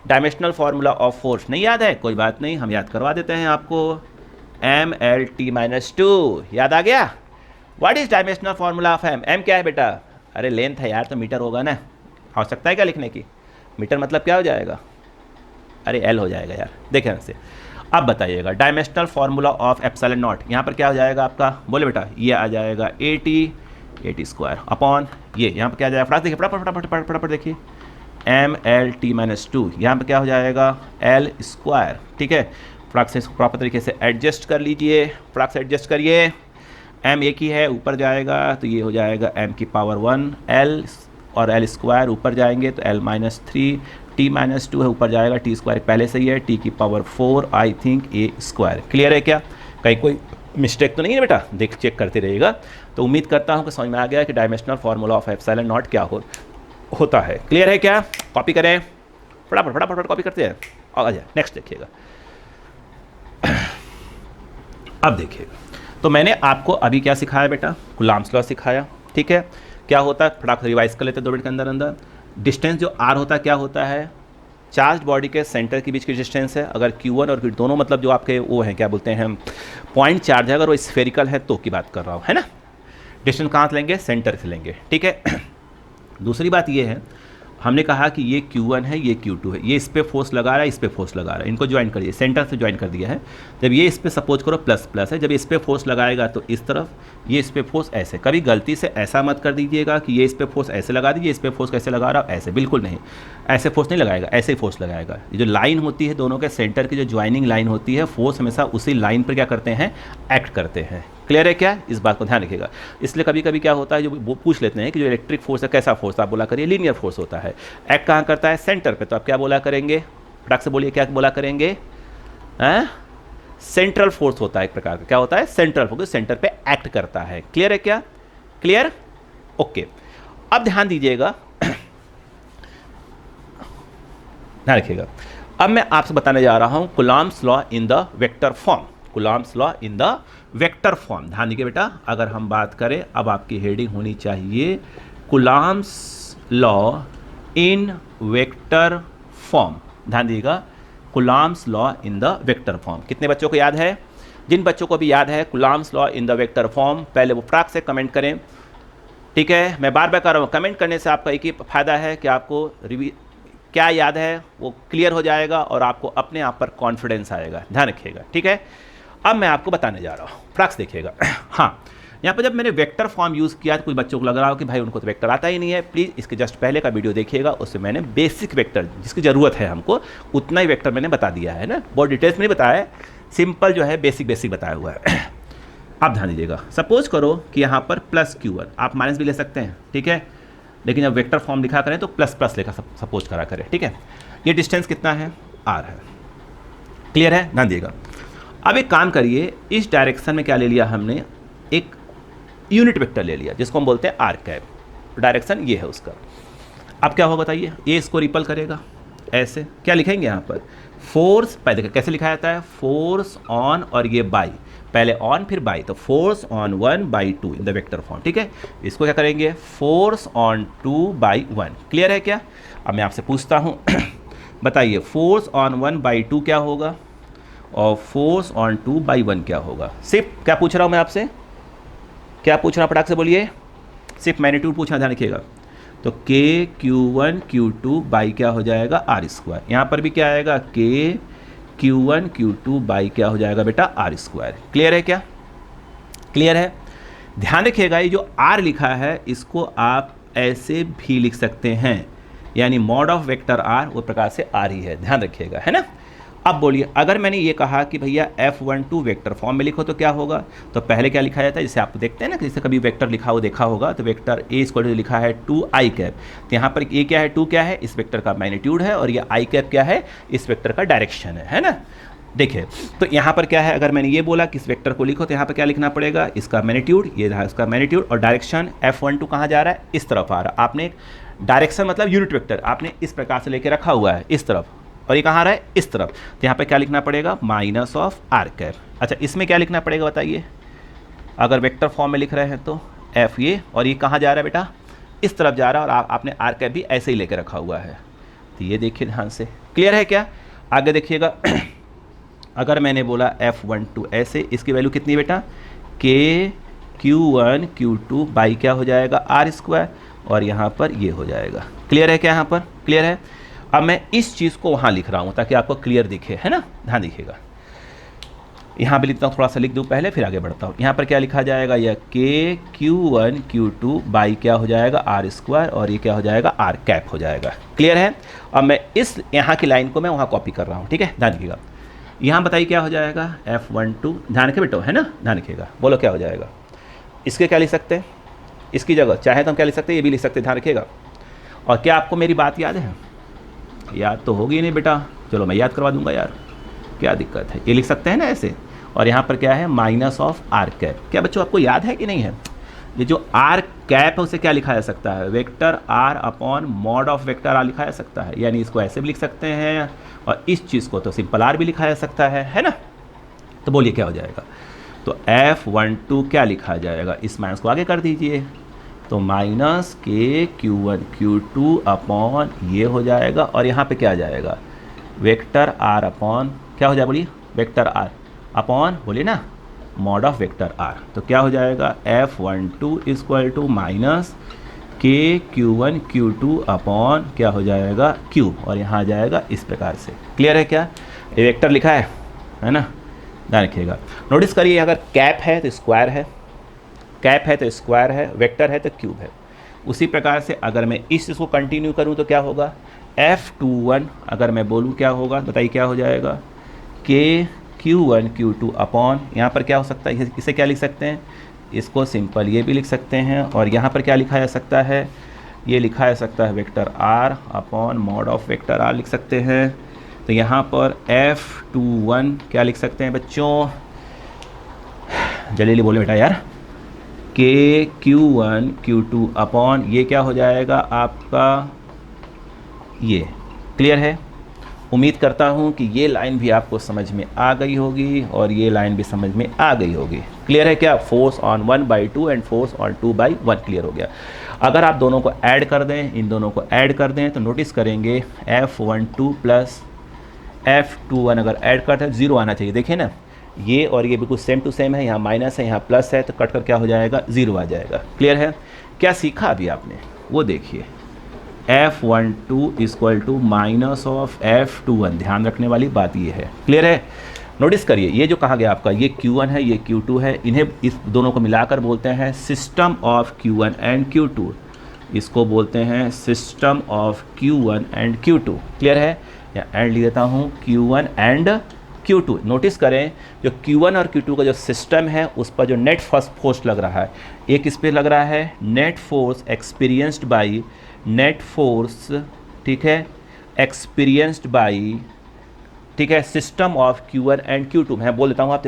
डायमेंशनल फार्मूला ऑफ फोर्स नहीं याद है कोई बात नहीं, हम याद करवा देते हैं आपको। MLT-2 याद आ गया। What is dimensional formula of M? M क्या है बेटा? अरे लेंथ है यार, तो मीटर होगा ना, आवश्यकता है क्या लिखने की? मीटर मतलब क्या हो जाएगा? अरे एल हो जाएगा यार, देखें से। अब बताइएगा dimensional formula of epsilon not, यहाँ पर क्या हो जाएगा आपका? बोले बेटा, ये आ जाएगा 80 स्क्वायर अपॉन ये, यहाँ पर क्या आ जाएगा? फटाफट देखिए, फटाफट फटाफट देखिए, MLT-2, यहाँ पर क्या हो जाएगा? L square. ठीक है, फटाक से इसको प्रॉपर तरीके से एडजस्ट कर लीजिए, फटाक से एडजस्ट करिए। m एक ही है, ऊपर जाएगा तो ये हो जाएगा m⁻1 L, और L स्क्वायर ऊपर जाएंगे तो L-3, T-2 है, ऊपर जाएगा T स्क्वायर पहले से ही है, T⁴ I think A square. Clear है क्या? कहीं कोई मिस्टेक तो नहीं है बेटा? देख चेक करते रहिएगा। तो उम्मीद करता हूँ कि समझ में आ गया कि dimensional formula of epsilon not क्या होता है। क्लियर है क्या? कॉपी करें, फटाफट फटाफट कॉपी करते हैं और आ जाए। नेक्स्ट देखिएगा, अब देखिएगा, तो मैंने आपको अभी क्या सिखाया बेटा? कूलॉम्स लॉ सिखाया। ठीक है, क्या होता है फटाफट रिवाइज कर लेते हैं 2 मिनट के अंदर अंदर। डिस्टेंस जो आर होता है क्या होता है? चार्ज बॉडी के सेंटर के बीच की डिस्टेंस है। अगर Q1 और Q2 दोनों मतलब जो आपके वो हैं, क्या बोलते हैं, पॉइंट चार्ज है, अगर वो स्फेरिकल है तो की बात कर रहा हूँ, है ना। डिस्टेंस कहाँ से लेंगे? सेंटर से लेंगे। ठीक है, दूसरी बात ये है, हमने कहा कि ये Q1 है, ये Q2 है, ये इस पर फोर्स लगा रहा है, इस पर फोर्स लगा रहा है, इनको ज्वाइन करिए, सेंटर से ज्वाइन कर दिया है। जब ये इस पर सपोज करो प्लस प्लस है, जब इस पर फोर्स लगाएगा तो इस तरफ, ये इस पर फोर्स ऐसे। कभी गलती से ऐसा मत कर दीजिएगा कि ये इस पर फोर्स ऐसे लगा दीजिए, इस पर फोर्स कैसे लगा रहा हो, ऐसे बिल्कुल नहीं, ऐसे फोर्स नहीं लगाएगा, ऐसे ही फोर्स लगाएगा। ये जो लाइन होती है दोनों के सेंटर की, जो ज्वाइनिंग लाइन होती है, फोर्स हमेशा उसी लाइन पर क्या करते हैं? एक्ट करते हैं। क्लियर है क्या? इस बात को ध्यान रखिएगा। इसलिए कभी कभी क्या होता है, जो वो पूछ लेते हैं कि जो इलेक्ट्रिक फोर्स है कैसा फोर्स, आप बोला करिए लीनियर फोर्स होता है। एक्ट कहाँ करता है? सेंटर पे। तो आप क्या बोला करेंगे? फटाक से बोलिए, क्या बोला करेंगे? सेंट्रल फोर्स होता है एक प्रकार का। क्या होता है? सेंट्रल फोर्स, सेंटर पे एक्ट करता है। क्लियर है क्या? क्लियर? ओके, अब ध्यान दीजिएगा, ध्यान रखिएगा। अब मैं आपसे बताने जा रहा हूं Coulomb's law in the vector form. Coulomb's law in the vector form, ध्यान दीजिए बेटा। अगर हम बात करें, अब आपकी हेडिंग होनी चाहिए Coulomb's law in vector form. ध्यान दीजिएगा, Coulomb's law in the vector form. कितने बच्चों को याद है? जिन बच्चों को भी याद है Coulomb's law in the vector form, पहले वो फटाक से कमेंट करें। ठीक है, मैं बार बार कर रहा हूँ, कमेंट करने से आपका एक ही फ़ायदा है कि आपको क्या याद है वो क्लियर हो जाएगा और आपको अपने आप पर कॉन्फिडेंस आएगा। ध्यान रखिएगा। ठीक है, अब मैं आपको बताने जा रहा हूँ, फटाक से देखिएगा। हाँ, यहाँ पर जब मैंने वेक्टर फॉर्म यूज़ किया तो कुछ बच्चों को लग रहा हो कि भाई उनको तो वेक्टर आता ही नहीं है। प्लीज़ इसके जस्ट पहले का वीडियो देखिएगा, उससे मैंने बेसिक वेक्टर जिसकी ज़रूरत है हमको उतना ही वेक्टर मैंने बता दिया है ना, बहुत डिटेल्स में नहीं बताया है, सिंपल जो है बेसिक बताया हुआ है। अब ध्यान दीजिएगा, सपोज करो कि यहाँ पर प्लस Q1, आप माइनस भी ले सकते हैं। ठीक है, लेकिन जब वेक्टर फॉर्म लिखा करें तो प्लस प्लस लेकर सपोज करा करें। ठीक है, ये डिस्टेंस कितना है? R है। क्लियर है? ध्यान दीजिएगा। अब एक काम करिए, इस डायरेक्शन में क्या ले लिया हमने? एक यूनिट वेक्टर ले लिया जिसको हम बोलते हैं आर कैप। डायरेक्शन ये है उसका। अब क्या होगा बताइए? ये इसको रिपल करेगा ऐसे। क्या लिखेंगे यहाँ पर? फोर्स, पहले देखिए कैसे लिखा जाता है, फोर्स ऑन और ये बाई, पहले ऑन फिर बाई, तो force on 1/2 in the vector form. ठीक है, इसको क्या करेंगे? Force on 2/1। क्लियर है क्या? अब मैं आपसे पूछता हूँ बताइए, फोर्स ऑन 1/2 क्या होगा और फोर्स ऑन 2/1 क्या होगा? सिर्फ क्या पूछ रहा हूँ मैं आपसे? क्या पूछ रहा? फटाक से बोलिए। सिर्फ मैग्नीट्यूड पूछना, ध्यान रखिएगा। तो K Q1 Q2 बाई क्या हो जाएगा? R square. यहाँ पर भी क्या आएगा? K Q1 Q2 बाई क्या हो जाएगा बेटा? R square. क्लियर है क्या? क्लियर है? ध्यान रखिएगा, ये जो R लिखा है इसको आप ऐसे भी लिख सकते हैं, यानी मॉड ऑफ वेक्टर R वो प्रकार से R ही है। ध्यान रखिएगा, है ना। अब बोलिए, अगर मैंने ये कहा कि भैया F12 वेक्टर फॉर्म में लिखो तो क्या होगा, तो पहले क्या लिखा जाता है, जैसे आप देखते हैं ना, जैसे कभी वेक्टर लिखा हो देखा होगा, तो वेक्टर ए इक्वल टू लिखा है 2i कैप, तो यहाँ पर ए क्या है, 2 क्या है, इस वेक्टर का मैग्नीट्यूड है, और ये i कैप क्या है, इस वेक्टर का डायरेक्शन है ना। देखिए तो यहाँ पर क्या है, अगर मैंने ये बोला कि इस वेक्टर को लिखो तो यहाँ पर क्या लिखना पड़ेगा, इसका मैग्नीट्यूड, ये रहा इसका मैग्नीट्यूड, और डायरेक्शन F12 कहाँ जा रहा है, इस तरफ आ रहा है। आपने डायरेक्शन मतलब यूनिट वेक्टर आपने इस प्रकार से लेके रखा हुआ है इस तरफ, और ये कहाँ आ रहा है, इस तरफ, तो यहाँ पे क्या लिखना पड़ेगा, माइनस ऑफ आर कैप। अच्छा, इसमें क्या लिखना पड़ेगा बताइए, अगर वेक्टर फॉर्म में लिख रहे हैं तो एफ ये, और ये कहाँ जा रहा है बेटा, इस तरफ जा रहा है, और आपने आर कैप भी ऐसे ही लेके रखा हुआ है। तो ये देखिए ध्यान से, क्लियर है क्या। आगे देखिएगा अगर मैंने बोला F12 ऐसे, इसकी वैल्यू कितनी बेटा, के Q1 Q2 बाई क्या हो जाएगा, आर स्क्वायर, और यहाँ पर ये हो जाएगा। क्लियर है क्या, यहाँ पर क्लियर है। अब मैं इस चीज़ को वहाँ लिख रहा हूँ ताकि आपको क्लियर दिखे, है ना, ध्यान दिखिएगा। यहाँ पे लिखता हूँ, थोड़ा सा लिख दूँ पहले फिर आगे बढ़ता हूँ। यहाँ पर क्या लिखा जाएगा, यह के Q1 Q2 बाई क्या हो जाएगा, आर स्क्वायर, और ये क्या हो जाएगा, आर कैप हो जाएगा। क्लियर है। अब मैं इस यहाँ की लाइन को मैं वहाँ कॉपी कर रहा हूँ, ठीक है, ध्यान रखिएगा। यहाँ बताइए क्या हो जाएगा, F12, ध्यान रखे बेटो, है ना, ध्यान रखिएगा, बोलो क्या हो जाएगा। इसके क्या लिख सकते हैं, इसकी जगह चाहे तो हम क्या लिख सकते हैं, ये भी लिख सकते हैं, ध्यान रखिएगा। और क्या आपको मेरी बात याद है, याद तो होगी नहीं बेटा, चलो मैं याद करवा दूंगा यार, क्या दिक्कत है, ये लिख सकते हैं ना ऐसे। और यहाँ पर क्या है, माइनस ऑफ आर कैप। क्या बच्चों आपको याद है कि नहीं है, ये जो आर कैप है उसे क्या लिखा जा सकता है, vector R upon mod of vector R लिखा जा सकता है, यानी इसको ऐसे भी लिख सकते हैं, और इस चीज़ को तो सिंपल आर भी लिखा जा सकता है ना। तो बोलिए क्या हो जाएगा, तो F12 क्या लिखा जाएगा, इस माइनस को आगे कर दीजिए, तो माइनस के Q1 Q2 अपॉन ये हो जाएगा, और यहाँ पे क्या आ जाएगा, वेक्टर आर अपॉन क्या हो जाए, बोलिए वेक्टर आर अपॉन, बोलिए ना, मॉड ऑफ वेक्टर आर। तो क्या हो जाएगा, F12 इक्वल टू माइनस के Q1 Q2 अपॉन क्या हो जाएगा, Q, और यहाँ आ जाएगा इस प्रकार से। क्लियर है क्या, ये वेक्टर लिखा है ना, ध्यान रखिएगा। नोटिस करिए, अगर कैप है तो स्क्वायर है, कैप है तो स्क्वायर है, वेक्टर है तो क्यूब है। उसी प्रकार से अगर मैं इस चीज़ को कंटिन्यू करूँ तो क्या होगा, F21 अगर मैं बोलूँ क्या होगा, बताइए क्या हो जाएगा, के Q1 Q2 अपॉन, यहाँ पर क्या हो सकता है, इसे क्या लिख सकते हैं, इसको सिंपल ये भी लिख सकते हैं, और यहाँ पर क्या लिखा जा सकता है, ये लिखा जा सकता है vector R upon mod of vector R लिख सकते हैं। तो यहाँ पर F21 क्या लिख सकते हैं बच्चों, जल्दी बोले बेटा यार, के Q1 Q2 अपॉन ये क्या हो जाएगा आपका ये। क्लियर है। उम्मीद करता हूँ कि ये लाइन भी आपको समझ में आ गई होगी और ये लाइन भी समझ में आ गई होगी। क्लियर है क्या, force on 1/2 and force on 2/1 clear हो गया। अगर आप दोनों को ऐड कर दें, इन दोनों को ऐड कर दें तो नोटिस करेंगे F12 प्लस F21 अगर ऐड करते हैं 0 आना चाहिए। देखिए ना, ये और ये बिल्कुल सेम टू सेम है, यहाँ माइनस है यहाँ प्लस है, तो कट कर क्या हो जाएगा 0 आ जाएगा। क्लियर है। क्या सीखा अभी आपने वो देखिए, F12 equal to minus of F21, ध्यान रखने वाली बात ये है। क्लियर है। नोटिस करिए ये जो कहा गया आपका, ये Q1 है ये Q2 है, इन्हें इस दोनों को मिलाकर बोलते हैं system of Q1 and Q2, इसको बोलते हैं system of Q1 and Q2। Clear है। या एंड लिख देता हूँ Q1 एंड Q2। नोटिस करें जो Q1 और Q2 का जो सिस्टम है उस पर जो नेट फोर्स लग रहा है, एक इस पर लग रहा है net force experienced by, net force ठीक है एक्सपीरियंस्ड बाई, ठीक है, system of Q1 and Q2। मैं बोल देता हूँ, आप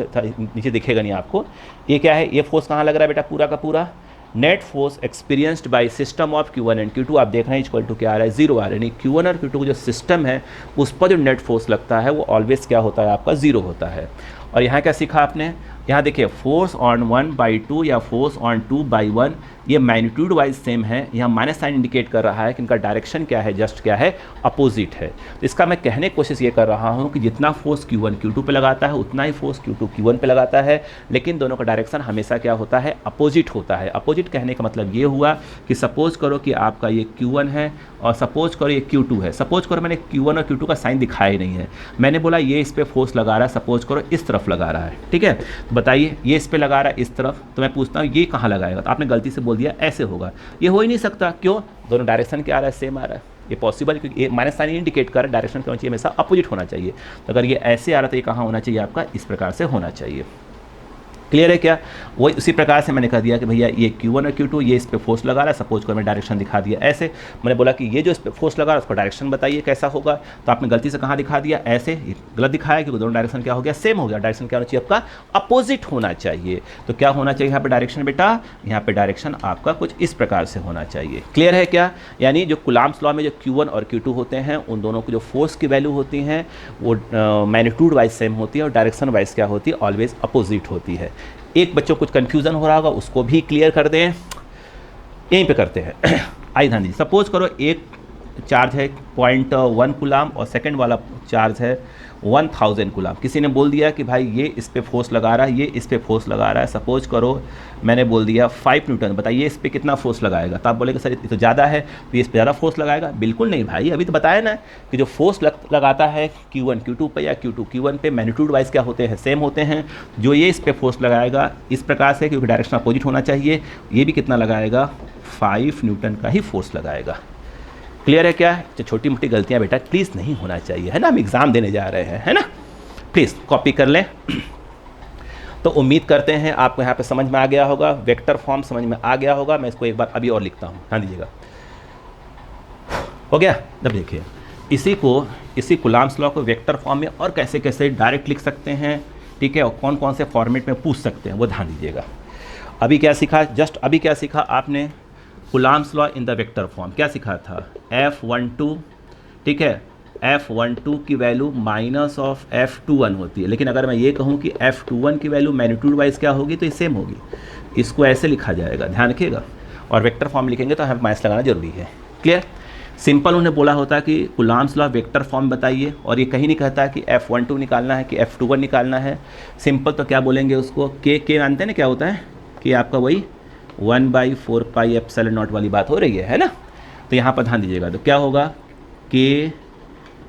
नीचे दिखेगा नहीं आपको। ये क्या है, ये फोर्स कहाँ लग रहा है बेटा, पूरा का पूरा net force experienced by system of Q1 and Q2। आप देख रहे हैं इक्वल टू क्या आ रहा है 0 आ रहा है, यानी Q1 और Q2 का जो सिस्टम है उस पर जो नेट फोर्स लगता है वो ऑलवेज क्या होता है आपका 0 होता है। और यहाँ क्या सीखा आपने, यहाँ देखिए फोर्स ऑन 1/2 या फोर्स ऑन 2/1, ये मैग्नीट्यूड वाइज सेम है। यहाँ माइनस साइन इंडिकेट कर रहा है कि इनका डायरेक्शन क्या है, जस्ट क्या है, अपोजिट है। तो इसका मैं कहने की कोशिश ये कर रहा हूँ कि जितना फोर्स Q1 Q2 पे लगाता है उतना ही फोर्स Q2 Q1 पे लगाता है, लेकिन दोनों का डायरेक्शन हमेशा क्या होता है, अपोजिट होता है। अपोजिट कहने का मतलब ये हुआ कि सपोज करो कि आपका ये Q1 है और सपोज करो ये Q2 है। सपोज करो मैंने Q1 और Q2 का साइन दिखाया ही नहीं है, मैंने बोला ये इस पर फोर्स लगा रहा है, सपोज करो इस तरफ लगा रहा है, ठीक है। बताइए ये इस पे लगा रहा है इस तरफ, तो मैं पूछता हूँ ये कहाँ लगाएगा, तो आपने गलती से बोल दिया ऐसे होगा। ये हो ही नहीं सकता, क्यों, दोनों डायरेक्शन क्या आ रहा है, सेम आ रहा है। ये पॉसिबल, क्योंकि ये माइनस साइन इंडिकेट कर डायरेक्शन क्या होना चाहिए, हमेशा अपोजिट होना चाहिए। तो अगर ये ऐसे आ रहा तो ये कहाँ होना चाहिए आपका, इस प्रकार से होना चाहिए। क्लियर है क्या? वही उसी प्रकार से मैंने कह दिया कि भैया ये Q1 और Q2 ये इस पे फोर्स लगा रहा है, सपोज कर मैं डायरेक्शन दिखा दिया ऐसे, मैंने बोला कि ये जो इस पे फोर्स लगा रहा है उसको डायरेक्शन बताइए कैसा होगा, तो आपने गलती से कहाँ दिखा दिया, ऐसे गलत दिखाया, क्योंकि दोनों डायरेक्शन क्या हो गया, सेम हो गया। डायरेक्शन क्या होना चाहिए आपका, अपोजिट होना चाहिए। तो क्या होना चाहिए यहाँ पे डायरेक्शन बेटा, यहाँ पे डायरेक्शन आपका कुछ इस प्रकार से होना चाहिए। क्लियर है क्या? यानी जो कुलाम्स लॉ में जो Q1 और Q2 होते हैं उन दोनों को जो फोर्स की वैल्यू होती हैं वो मैग्नीट्यूड वाइज सेम होती है और डायरेक्शन वाइज क्या होती है, ऑलवेज अपोजिट होती है। एक बच्चों को कुछ कन्फ्यूज़न हो रहा होगा उसको भी क्लियर कर दें, यहीं पे करते हैं। आइए ध्यान दीजिए, सपोज करो एक चार्ज है 0.1 कूलाम और सेकंड वाला चार्ज है 1000 कूलाम। किसी ने बोल दिया कि भाई ये इस पे फोर्स लगा रहा है, ये इस पे फोर्स लगा रहा है, सपोज करो मैंने बोल दिया 5 न्यूटन, बताइए इस पे कितना फोर्स लगाएगा। तो आप बोलेंगे सर ये तो ज़्यादा है, तो ये इस पे ज़्यादा फोर्स लगाएगा। बिल्कुल नहीं भाई, अभी तो बताया ना कि जो फोर्स लगाता है Q1 Q2 पे या Q2 Q1 पे मैग्नीट्यूड वाइज क्या होते हैं, सेम होते हैं। जो ये इस पे फोर्स लगाएगा इस प्रकार से, क्योंकि डायरेक्शन अपोजिट होना चाहिए, ये भी कितना लगाएगा, 5 न्यूटन का ही फोर्स लगाएगा। क्लियर है क्या? जो छोटी मोटी गलतियां बेटा प्लीज़ नहीं होना चाहिए, है ना, हम एग्ज़ाम देने जा रहे हैं, है ना। प्लीज़ कॉपी कर लें। तो उम्मीद करते हैं आपको यहाँ पे समझ में आ गया होगा, वेक्टर फॉर्म समझ में आ गया होगा। मैं इसको एक बार अभी और लिखता हूँ, ध्यान दीजिएगा। हो गया? अब देखिए इसी कुलाम्स लॉ को वेक्टर फॉर्म में और कैसे कैसे डायरेक्ट लिख सकते हैं, ठीक है, और कौन कौन से फॉर्मेट में पूछ सकते हैं वो ध्यान दीजिएगा। अभी क्या सीखा, जस्ट अभी क्या सीखा आपने, Coulomb's law in the vector form. क्या सीखा था, F12, ठीक है, F12 की वैल्यू माइनस ऑफ F21 होती है। लेकिन अगर मैं ये कहूँ कि F21 की वैल्यू मैग्नीट्यूड वाइज क्या होगी, तो ये सेम होगी। इसको ऐसे लिखा जाएगा, ध्यान रखिएगा। और वेक्टर फॉर्म लिखेंगे तो हमें माइनस लगाना जरूरी है। क्लियर? सिंपल उन्हें बोला होता है कि कुलाम्स लॉ वेक्टर फॉर्म बताइए, और ये कहीं नहीं कहता है कि F12 निकालना है कि F21 निकालना है। सिंपल तो क्या बोलेंगे उसको, के जानते हैं ना क्या होता है, कि आपका वही 1/4 पाई एप्सिलॉन नॉट वाली बात हो रही है ना। तो यहाँ पर ध्यान दीजिएगा, तो क्या होगा, के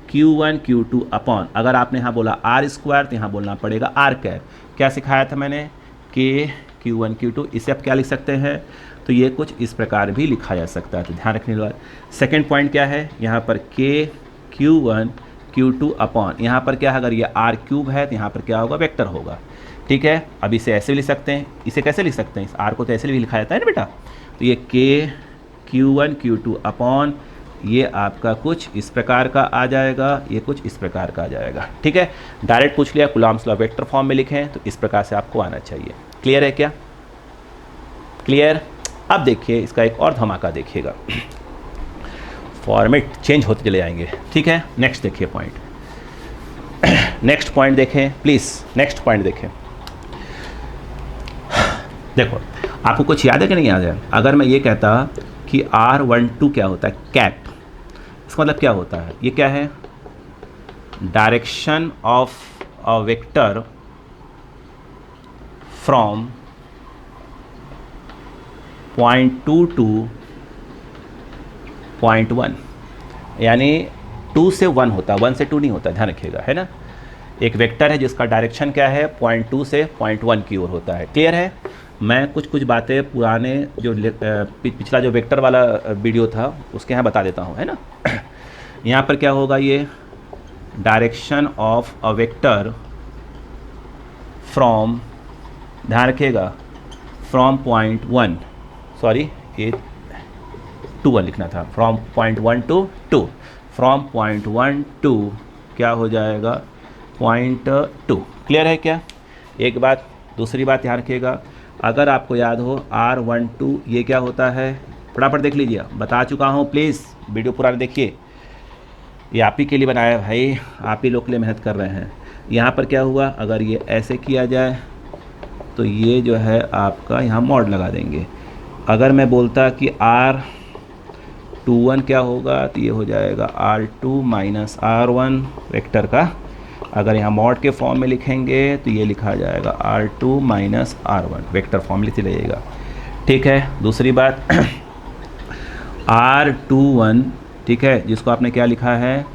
Q1 Q2 अपॉन, अगर आपने यहाँ बोला R² तो यहाँ बोलना पड़ेगा R²। क्या सिखाया था मैंने, के Q1 Q2, इसे आप क्या लिख सकते हैं, तो ये कुछ इस प्रकार भी लिखा जा सकता है। तो ध्यान रखने वाला सेकेंड पॉइंट क्या है, यहाँ पर के Q1 Q2 अपॉन, यहाँ पर क्या है, अगर ये R³ है तो यहाँ पर क्या होगा, वेक्टर होगा। ठीक है, अब इसे ऐसे भी लिख सकते हैं, इसे कैसे लिख सकते हैं, इस R को तो ऐसे भी लिखा जाता है ना बेटा। तो ये के Q1 Q2 अपॉन, ये आपका कुछ इस प्रकार का आ जाएगा, ये कुछ इस प्रकार का आ जाएगा। ठीक है, डायरेक्ट पूछ लिया कुलाम्स लॉ वेक्टर फॉर्म में लिखें तो इस प्रकार से आपको आना चाहिए। क्लियर है क्या? क्लियर? अब देखिए इसका एक और धमाका देखिएगा, फॉर्मेट चेंज होते चले जाएंगे। ठीक है, नेक्स्ट देखिए पॉइंट, नेक्स्ट पॉइंट देखें प्लीज़, नेक्स्ट पॉइंट देखें। देखो आपको कुछ याद है कि नहीं याद है, अगर मैं ये कहता कि R12 क्या होता है, कैप, इसका मतलब क्या होता है, ये क्या है, direction of a vector from point 2 two point 1, यानी 2 से 1 होता है, 1 से 2 नहीं होता, ध्यान रखिएगा, है ना। एक वेक्टर है जिसका डायरेक्शन क्या है, पॉइंट 2 से पॉइंट 1 की ओर होता है। क्लियर है? मैं कुछ बातें पुराने जो पिछला जो वेक्टर वाला वीडियो था उसके यहाँ बता देता हूँ, है ना। यहाँ पर क्या होगा, ये direction of a vector from, ध्यान रखिएगा, फ्रॉम पॉइंट 1, सॉरी ये 2 1 लिखना था, from point 1 to 2, from point 1 to क्या हो जाएगा, पॉइंट 2। क्लियर है क्या? एक बात। दूसरी बात ध्यान रखिएगा, अगर आपको याद हो R12 ये क्या होता है, फटाफट देख लीजिए, बता चुका हूँ, प्लीज़ वीडियो पूरा देखिए, ये आप ही के लिए बनाया है भाई, आप ही लोग के लिए मेहनत कर रहे हैं। यहाँ पर क्या हुआ, अगर ये ऐसे किया जाए तो ये जो है आपका यहाँ मॉड लगा देंगे। अगर मैं बोलता कि R21 क्या होगा, तो ये हो जाएगा R2 माइनस R1 वेक्टर का, अगर यहाँ मॉड के फॉर्म में लिखेंगे तो ये लिखा जाएगा R2 minus R1, vector form लिखते रहिएगा। ठीक है, दूसरी बात R21, ठीक है, जिसको आपने क्या लिखा है,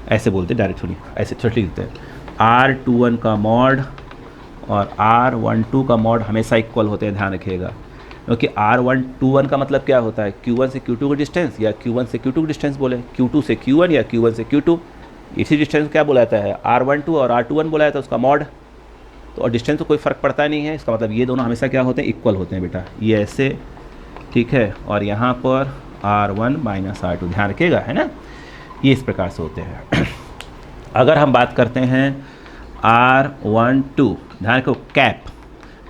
ऐसे बोलते डायरेक्ट, सुनिए ऐसे छोटे लिखते हैं, R21 का मॉड और R12 का मॉड हमेशा इक्वल होते हैं, ध्यान रखिएगा। क्योंकि R1 का मतलब क्या होता है, Q1 से Q2 का डिस्टेंस या Q1 से Q2 का डिस्टेंस बोले, Q2 से Q1 या Q1 से Q2, इसी डिस्टेंस क्या बोला जाता है, R12 और R21 बोला जाता है उसका मॉड। तो और डिस्टेंस तो कोई फ़र्क पड़ता नहीं है, इसका मतलब ये दोनों हमेशा क्या होते हैं, इक्वल होते हैं बेटा, ये ऐसे, ठीक है, और यहाँ पर R1 माइनस R2, ध्यान रखिएगा, है ना, ये इस प्रकार से होते हैं। अगर हम बात करते हैं R12, ध्यान रखो, कैप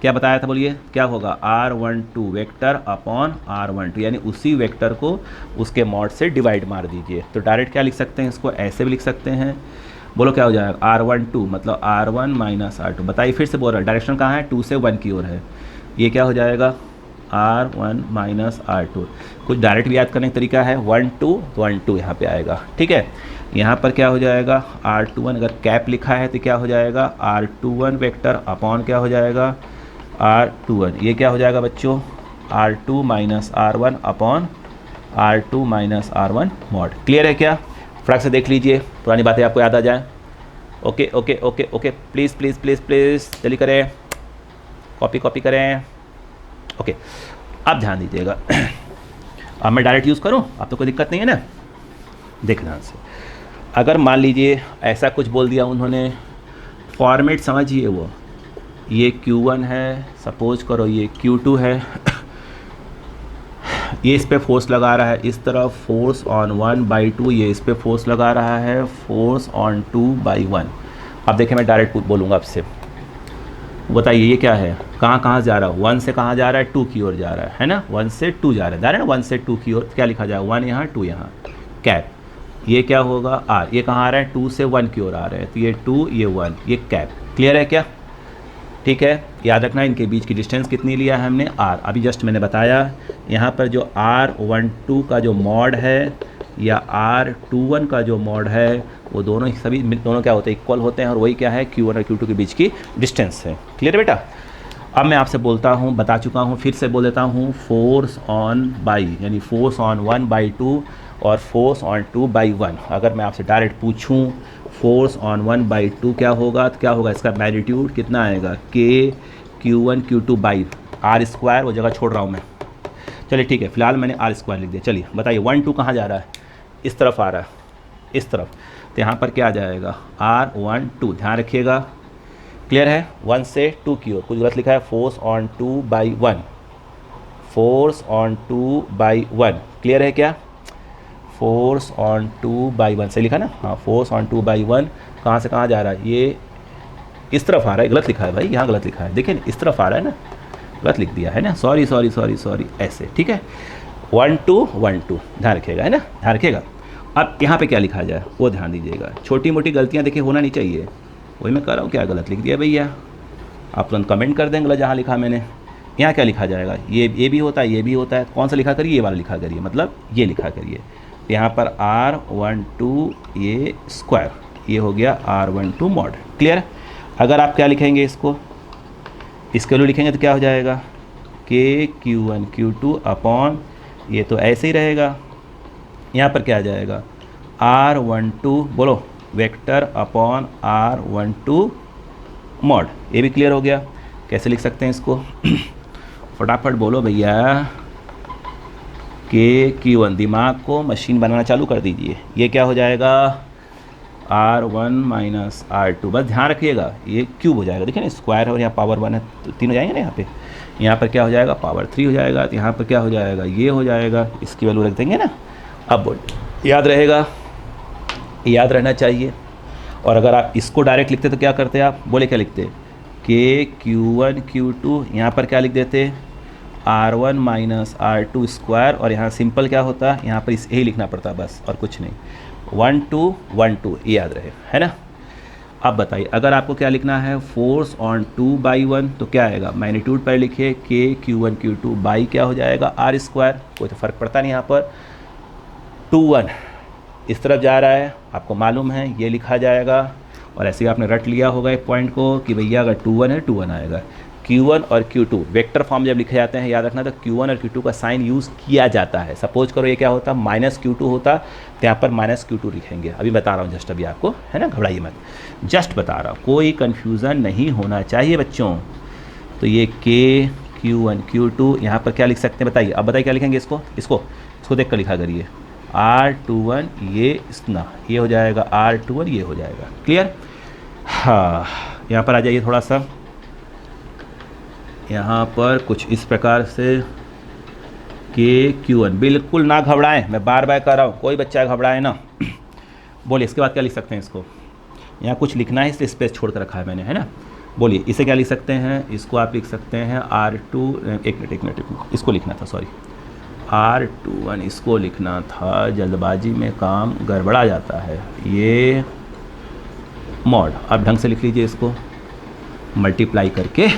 क्या बताया था, बोलिए क्या होगा, R12 वेक्टर अपॉन R12, यानी उसी वेक्टर को उसके मॉड से डिवाइड मार दीजिए। तो डायरेक्ट क्या लिख सकते हैं, इसको ऐसे भी लिख सकते हैं, बोलो क्या हो जाएगा, R12 मतलब R1 माइनस R2, बताइए फिर से बोल रहा है, डायरेक्शन कहाँ है, 2 से 1 की ओर है, ये क्या हो जाएगा, R1 माइनस R2। कुछ डायरेक्ट भी याद करने का तरीका है, 1 2 तो 1 2 यहाँ पे आएगा, ठीक है। यहाँ पर क्या हो जाएगा, R21, अगर कैप लिखा है तो क्या हो जाएगा, R21 वेक्टर अपॉन क्या हो जाएगा, R21, ये क्या हो जाएगा बच्चों, R2 minus R1 upon R2 minus R1 mod. Clear है क्या, फटाक से देख लीजिए, पुरानी बातें आपको याद आ जाए। Okay okay okay okay, please please please please जल्दी करें, कॉपी करें। ओके, अब ध्यान दीजिएगा, अब मैं डायरेक्ट यूज़ करूं, अब तो कोई दिक्कत नहीं है ना, देख ध्यान से। अगर मान लीजिए ऐसा कुछ बोल दिया उन्होंने, फॉर्मेट समझिए, वो ये Q1 है, सपोज करो ये Q2 है, ये इस पे फोर्स लगा रहा है, इस तरफ फोर्स ऑन 1/2, ये इस पे फोर्स लगा रहा है, फोर्स ऑन 2/1। अब देखिए मैं डायरेक्ट बोलूँगा आपसे, बताइए ये क्या है, कहाँ कहाँ जा रहा है, 1 से कहाँ जा रहा है, 2 की ओर जा रहा है ना, 1 से 2 जा रहा है ना, 1 से 2 की ओर, क्या लिखा जाए, 1 यहाँ 2 यहाँ, कैप, ये क्या होगा R, ये कहाँ आ रहा है, 2 से 1 की ओर आ रहा है, तो ये 2 ये 1, ये कैप। क्लियर है क्या, ठीक है, याद रखना इनके बीच की डिस्टेंस कितनी लिया है हमने, R। अभी जस्ट मैंने बताया यहाँ पर जो R12 का जो मॉड है या R21 का जो मॉड है, वो दोनों सभी दोनों क्या होते हैं, इक्वल होते हैं, और वही क्या है, Q1 और Q2 के बीच की डिस्टेंस है। क्लियर बेटा, अब मैं आपसे बोलता हूँ, बता चुका हूँ, फिर से बोल देता हूँ, फोर्स ऑन बाई, यानी फोर्स ऑन 1/2 और फोर्स ऑन 2/1। अगर मैं आपसे डायरेक्ट पूछूं फोर्स ऑन 1/2 क्या होगा, तो क्या होगा, इसका मैग्नीट्यूड कितना आएगा, K Q1 Q2 by R², वो जगह छोड़ रहा हूँ मैं, चलिए ठीक है, फिलहाल मैंने R² लिख दिया। चलिए बताइए 1 2 कहाँ जा रहा है, इस तरफ आ रहा है, इस तरफ, तो यहाँ पर क्या आ जाएगा, R12, ध्यान रखिएगा। क्लियर है, 1 से 2 की ओर, कुछ गलत लिखा है, force on 2/1, force on 2/1। Clear है क्या, फोर्स ऑन 2/1 सही लिखा ना, हाँ, फोर्स ऑन 2/1, कहाँ से कहाँ जा रहा है, ये इस तरफ आ रहा है, गलत लिखा है भाई, यहाँ गलत लिखा है, देखिए इस तरफ आ रहा है ना, गलत लिख दिया है ना, सॉरी सॉरी सॉरी सॉरी, ऐसे, ठीक है, 1 2 1 2, ध्यान रखिएगा, है ना, ध्यान रखिएगा। अब यहाँ पे क्या लिखा जाए वो ध्यान दीजिएगा, छोटी मोटी गलतियाँ देखिए होना नहीं चाहिए, वही मैं कह रहा हूँ, क्या गलत लिख दिया भैया, आप तुरंत कमेंट कर देंगे जहाँ लिखा मैंने। यहाँ क्या लिखा जाएगा, ये भी होता है, ये भी होता है, कौन सा लिखा करिए, ये वाला लिखा करिए, मतलब ये लिखा करिए, यहाँ पर R12 ये स्क्वायर, ये हो गया R12 मॉड। क्लियर, अगर आप क्या लिखेंगे, इसके लिए लिखेंगे तो क्या हो जाएगा, K Q1 Q2 अपॉन, ये तो ऐसे ही रहेगा, यहाँ पर क्या आ जाएगा, R12 बोलो वेक्टर अपॉन R12 मॉड। ये भी क्लियर हो गया, कैसे लिख सकते हैं इसको फटाफट बोलो भैया, K Q1, दिमाग को मशीन बनाना चालू कर दीजिए, ये क्या हो जाएगा, R1 माइनस R2, बस ध्यान रखिएगा ये क्यूब हो जाएगा, देखिए ना स्क्वायर है और यहाँ पावर 1 है, तो 3 हो जाएंगे ना, यहाँ पर क्या हो जाएगा, पावर 3 हो जाएगा, तो यहाँ पर क्या हो जाएगा, ये हो जाएगा, इसकी वैल्यू रख देंगे ना। अब बोल, याद रहेगा, याद रहना चाहिए। और अगर आप इसको डायरेक्ट लिखते तो क्या करते आप, बोले क्या लिखते, K Q1 Q2, यहाँ पर क्या लिख देते, R1 माइनस R2 स्क्वायर, और यहाँ सिंपल क्या होता, यहाँ पर इस यही लिखना पड़ता बस, और कुछ नहीं, 1 2 1 2, ये याद रहे, है ना। अब बताइए, अगर आपको क्या लिखना है, फोर्स ऑन 2/1, तो क्या आएगा, मैग्नीट्यूड पर लिखिए, K Q1 Q2 बाई क्या हो जाएगा, R², कोई तो फ़र्क पड़ता नहीं, यहाँ पर 2 1 इस तरफ जा रहा है, आपको मालूम है, ये लिखा जाएगा, और ऐसे ही आपने रट लिया होगा एक पॉइंट को कि भैया अगर 2 1 है 2 1 आएगा। Q1 और Q2 वेक्टर फॉर्म जब लिखे जाते हैं, याद रखना, तो Q1 और Q2 का साइन यूज़ किया जाता है। सपोज करो ये क्या होता, माइनस Q2 होता, तो यहाँ पर माइनस Q2 लिखेंगे, अभी बता रहा हूँ जस्ट अभी आपको, है ना, घबराइए मत, जस्ट बता रहा हूँ, कोई कन्फ्यूज़न नहीं होना चाहिए बच्चों। तो ये K Q1 Q2, यहाँ पर क्या लिख सकते हैं बताइए, अब बताइए क्या लिखेंगे इसको देख कर लिखा करिए। R21 ये इतना, ये हो जाएगा R21, ये हो जाएगा। क्लियर? हाँ, यहाँ पर आ जाइए थोड़ा सा, यहाँ पर कुछ इस प्रकार से Q1, बिल्कुल ना घबराएं, मैं बार बार कर रहा हूँ, कोई बच्चा घबराए ना। बोलिए इसके बाद क्या लिख सकते हैं, इसको यहाँ कुछ लिखना है इसलिए स्पेस छोड़ कर रखा है मैंने, है ना। बोलिए इसे क्या लिख सकते हैं, इसको आप लिख सकते हैं R2, एक मिनट, इसको लिखना था, सॉरी R21 इसको लिखना था, जल्दबाजी में काम गड़बड़ा जाता है। ये मॉड, आप ढंग से लिख लीजिए इसको मल्टीप्लाई करके।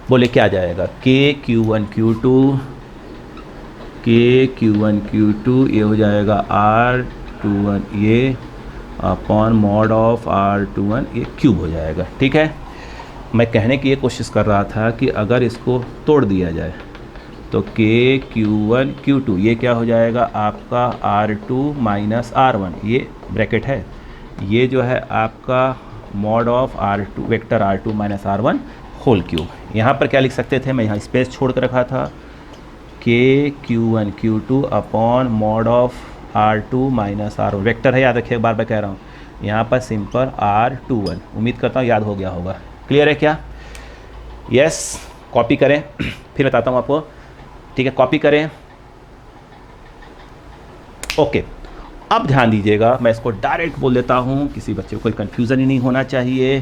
बोले क्या आ जाएगा, Q1 Q2, ये हो जाएगा R21 ये अपॉन मॉड ऑफ R21, ये क्यूब हो जाएगा। ठीक है, मैं कहने की ये कोशिश कर रहा था कि अगर इसको तोड़ दिया जाए तो Q1 Q2 ये क्या हो जाएगा आपका R2 माइनस R1, ये ब्रैकेट है, ये जो है आपका mod of R2 vector R2 minus R1 whole cube. यहाँ पर क्या लिख सकते थे, मैं यहाँ स्पेस छोड़ कर रखा था, Q1 Q2 upon mod of R2 minus R1, vector है, याद रखिए, बार बार कह रहा हूँ, यहाँ पर सिंपल R21। उम्मीद करता हूँ याद हो गया होगा। क्लियर है क्या? यस, कॉपी करें, फिर बताता हूँ आपको। ठीक है, कॉपी करें। ओके, अब ध्यान दीजिएगा, मैं इसको डायरेक्ट बोल देता हूँ, किसी बच्चे को कोई कन्फ्यूज़न ही नहीं होना चाहिए,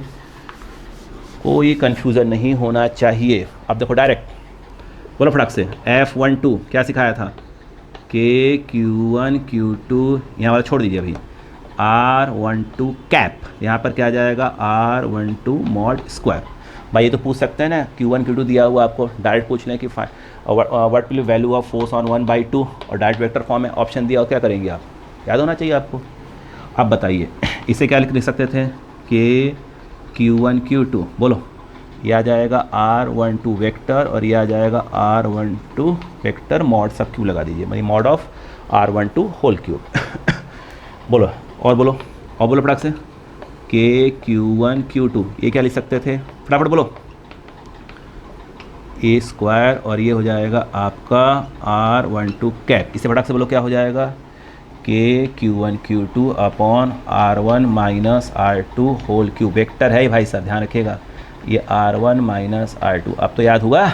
कोई कन्फ्यूज़न नहीं होना चाहिए। अब देखो डायरेक्ट बोलो फटाक से, F12 क्या सिखाया था, Q1 Q2, यहाँ वाला छोड़ दीजिए अभी, R12 कैप, यहाँ पर क्या आ जाएगा R12 मॉड स्क्वायर। भाई ये तो पूछ सकते हैं ना, Q1 Q2 दिया हुआ आपको, डायरेक्ट पूछ लें कि what will value of force on 1/2, और डायरेक्ट वेक्टर फॉर्म में ऑप्शन दिया, और क्या करेंगे आप, याद होना चाहिए आपको। अब बताइए इसे क्या लिख सकते थे, Q1 Q2, बोलो, ये आ जाएगा R12 वेक्टर, और ये आ जाएगा R12 वेक्टर मॉड, सब क्यूब लगा दीजिए, मतलब mod of R12 whole cube. बोलो और बोलो, और बोलो फटाक से, Q1 Q2 ये क्या लिख सकते थे, फटाफट बोलो, ए स्क्वायर, और ये हो जाएगा आपका R12 कैप। इसे फटाक से बोलो क्या हो जाएगा, Q1 Q2 upon R1 minus R2 whole cube. Vector है भाई साहब, ध्यान रखिएगा, ये R1 माइनस R2। अब तो याद हुआ,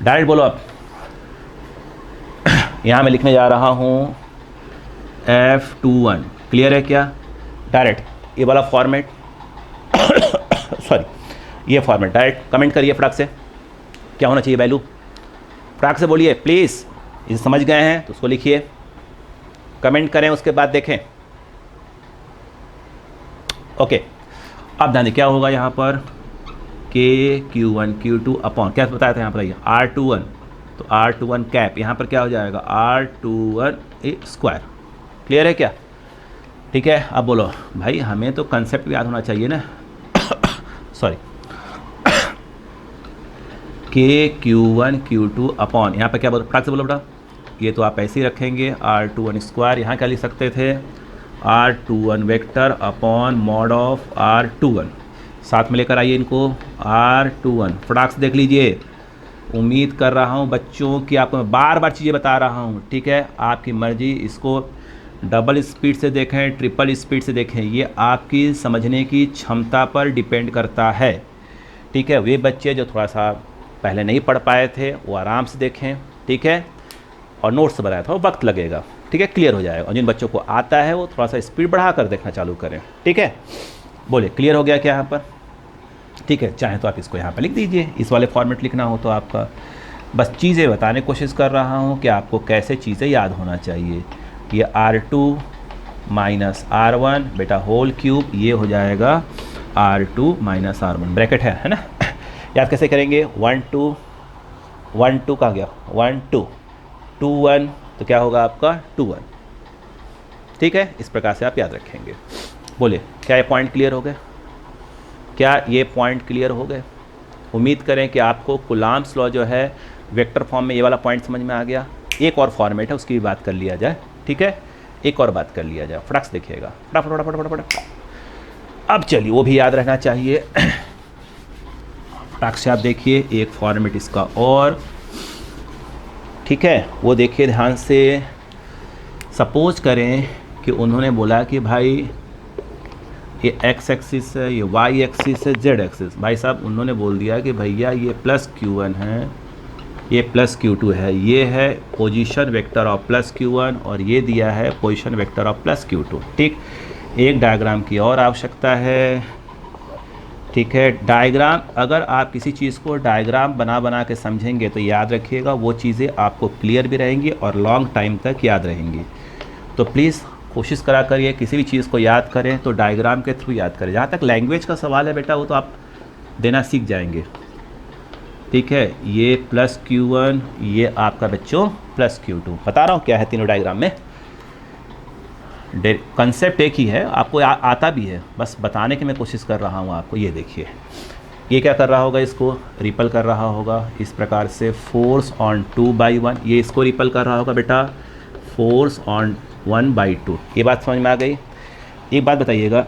डायरेक्ट बोलो। अब यहाँ मैं लिखने जा रहा हूँ F21, क्लियर है क्या? डायरेक्ट ये वाला फॉर्मेट सॉरी, ये फॉर्मेट डायरेक्ट कमेंट करिए फटाक से, क्या होना चाहिए वैल्यू, फटाक से बोलिए प्लीज़। इसे समझ गए हैं तो उसको लिखिए, कमेंट करें, उसके बाद देखें। ओके, अब ध्यान दें क्या होगा यहाँ पर, Q1 Q2 अपॉन, क्या बताया था यहाँ पर, R21, तो R21 कैप, यहाँ पर क्या हो जाएगा R21 स्क्वायर। क्लियर है क्या? ठीक है, अब बोलो भाई, हमें तो कंसेप्ट याद होना चाहिए ना सॉरी, Q1 Q2 अपॉन, यहाँ पर क्या बोलो, फटाक से बोलो बेटा, ये तो आप ऐसे ही रखेंगे R21 स्क्वायर, यहाँ क्या लिख सकते थे, R21 vector upon mod of R21, साथ में लेकर आइए इनको, R21 फटाक से देख लीजिए। उम्मीद कर रहा हूँ बच्चों कि आपको मैं बार बार चीज़ें बता रहा हूँ, ठीक है, आपकी मर्जी, इसको डबल स्पीड से देखें, ट्रिपल स्पीड से देखें, ये आपकी समझने की क्षमता पर डिपेंड करता है। ठीक है, वे बच्चे जो थोड़ा सा पहले नहीं पढ़ पाए थे वो आराम से देखें, ठीक है, और नोट्स बनाया था, वो वक्त लगेगा, ठीक है, क्लियर हो जाएगा। और जिन बच्चों को आता है वो थोड़ा सा स्पीड बढ़ा कर देखना चालू करें, ठीक है। बोले क्लियर हो गया क्या यहाँ पर? ठीक है, चाहे तो आप इसको यहाँ पर लिख दीजिए, इस वाले फॉर्मेट लिखना हो तो आपका, बस चीज़ें बताने की कोशिश कर रहा हूँ कि आपको कैसे चीज़ें याद होना चाहिए। ये R2 माइनस R1 बेटा होल क्यूब, ये हो जाएगा R2 माइनस R1, ब्रैकेट है ना। याद कैसे करेंगे, 1 2 1 2 कहाँ गया, 1 2 2 1, तो क्या होगा आपका 2 1, ठीक है, इस प्रकार से आप याद रखेंगे। बोले क्या ये पॉइंट क्लियर हो गए? क्या ये पॉइंट क्लियर हो गए? उम्मीद करें कि आपको कूलॉम्स लॉ जो है वेक्टर फॉर्म में, ये वाला पॉइंट समझ में आ गया। एक और फॉर्मेट है, उसकी भी बात कर लिया जाए, ठीक है, एक और बात कर लिया जाए, फटाक से देखिएगा, फटाफट फटाफट फटाफट। अब चलिए वो भी याद रहना चाहिए फटाक से आप देखिए एक फॉर्मेट इसका और, ठीक है, वो देखिए ध्यान से। सपोज करें कि उन्होंने बोला कि भाई ये x एक्सिस है, ये y एक्सिस है, z एक्सिस। भाई साहब उन्होंने बोल दिया कि भैया ये प्लस Q1 है, ये प्लस Q2 है, ये है position vector of plus Q1 और ये दिया है position vector of plus Q2। ठीक, एक डायग्राम की और आवश्यकता है। ठीक है, डायग्राम, अगर आप किसी चीज़ को डायग्राम बना बना के समझेंगे तो याद रखिएगा वो चीज़ें आपको क्लियर भी रहेंगी और लॉन्ग टाइम तक याद रहेंगी। तो प्लीज़ कोशिश करा करिए किसी भी चीज़ को याद करें तो डायग्राम के थ्रू याद करें। जहाँ तक लैंग्वेज का सवाल है बेटा वो तो आप देना सीख जाएंगे। ठीक है, ये प्लस Q1, ये आपका बच्चों प्लस Q2। बता रहा हूँ क्या है तीनों डायग्राम में, कंसेप्ट एक ही है, आपको आता भी है, बस बताने की मैं कोशिश कर रहा हूँ आपको। ये देखिए ये क्या कर रहा होगा, इसको रिपल कर रहा होगा इस प्रकार से, फोर्स ऑन 2/1। ये इसको रिपल कर रहा होगा बेटा, फोर्स ऑन 1/2। ये बात समझ में आ गई। एक बात बताइएगा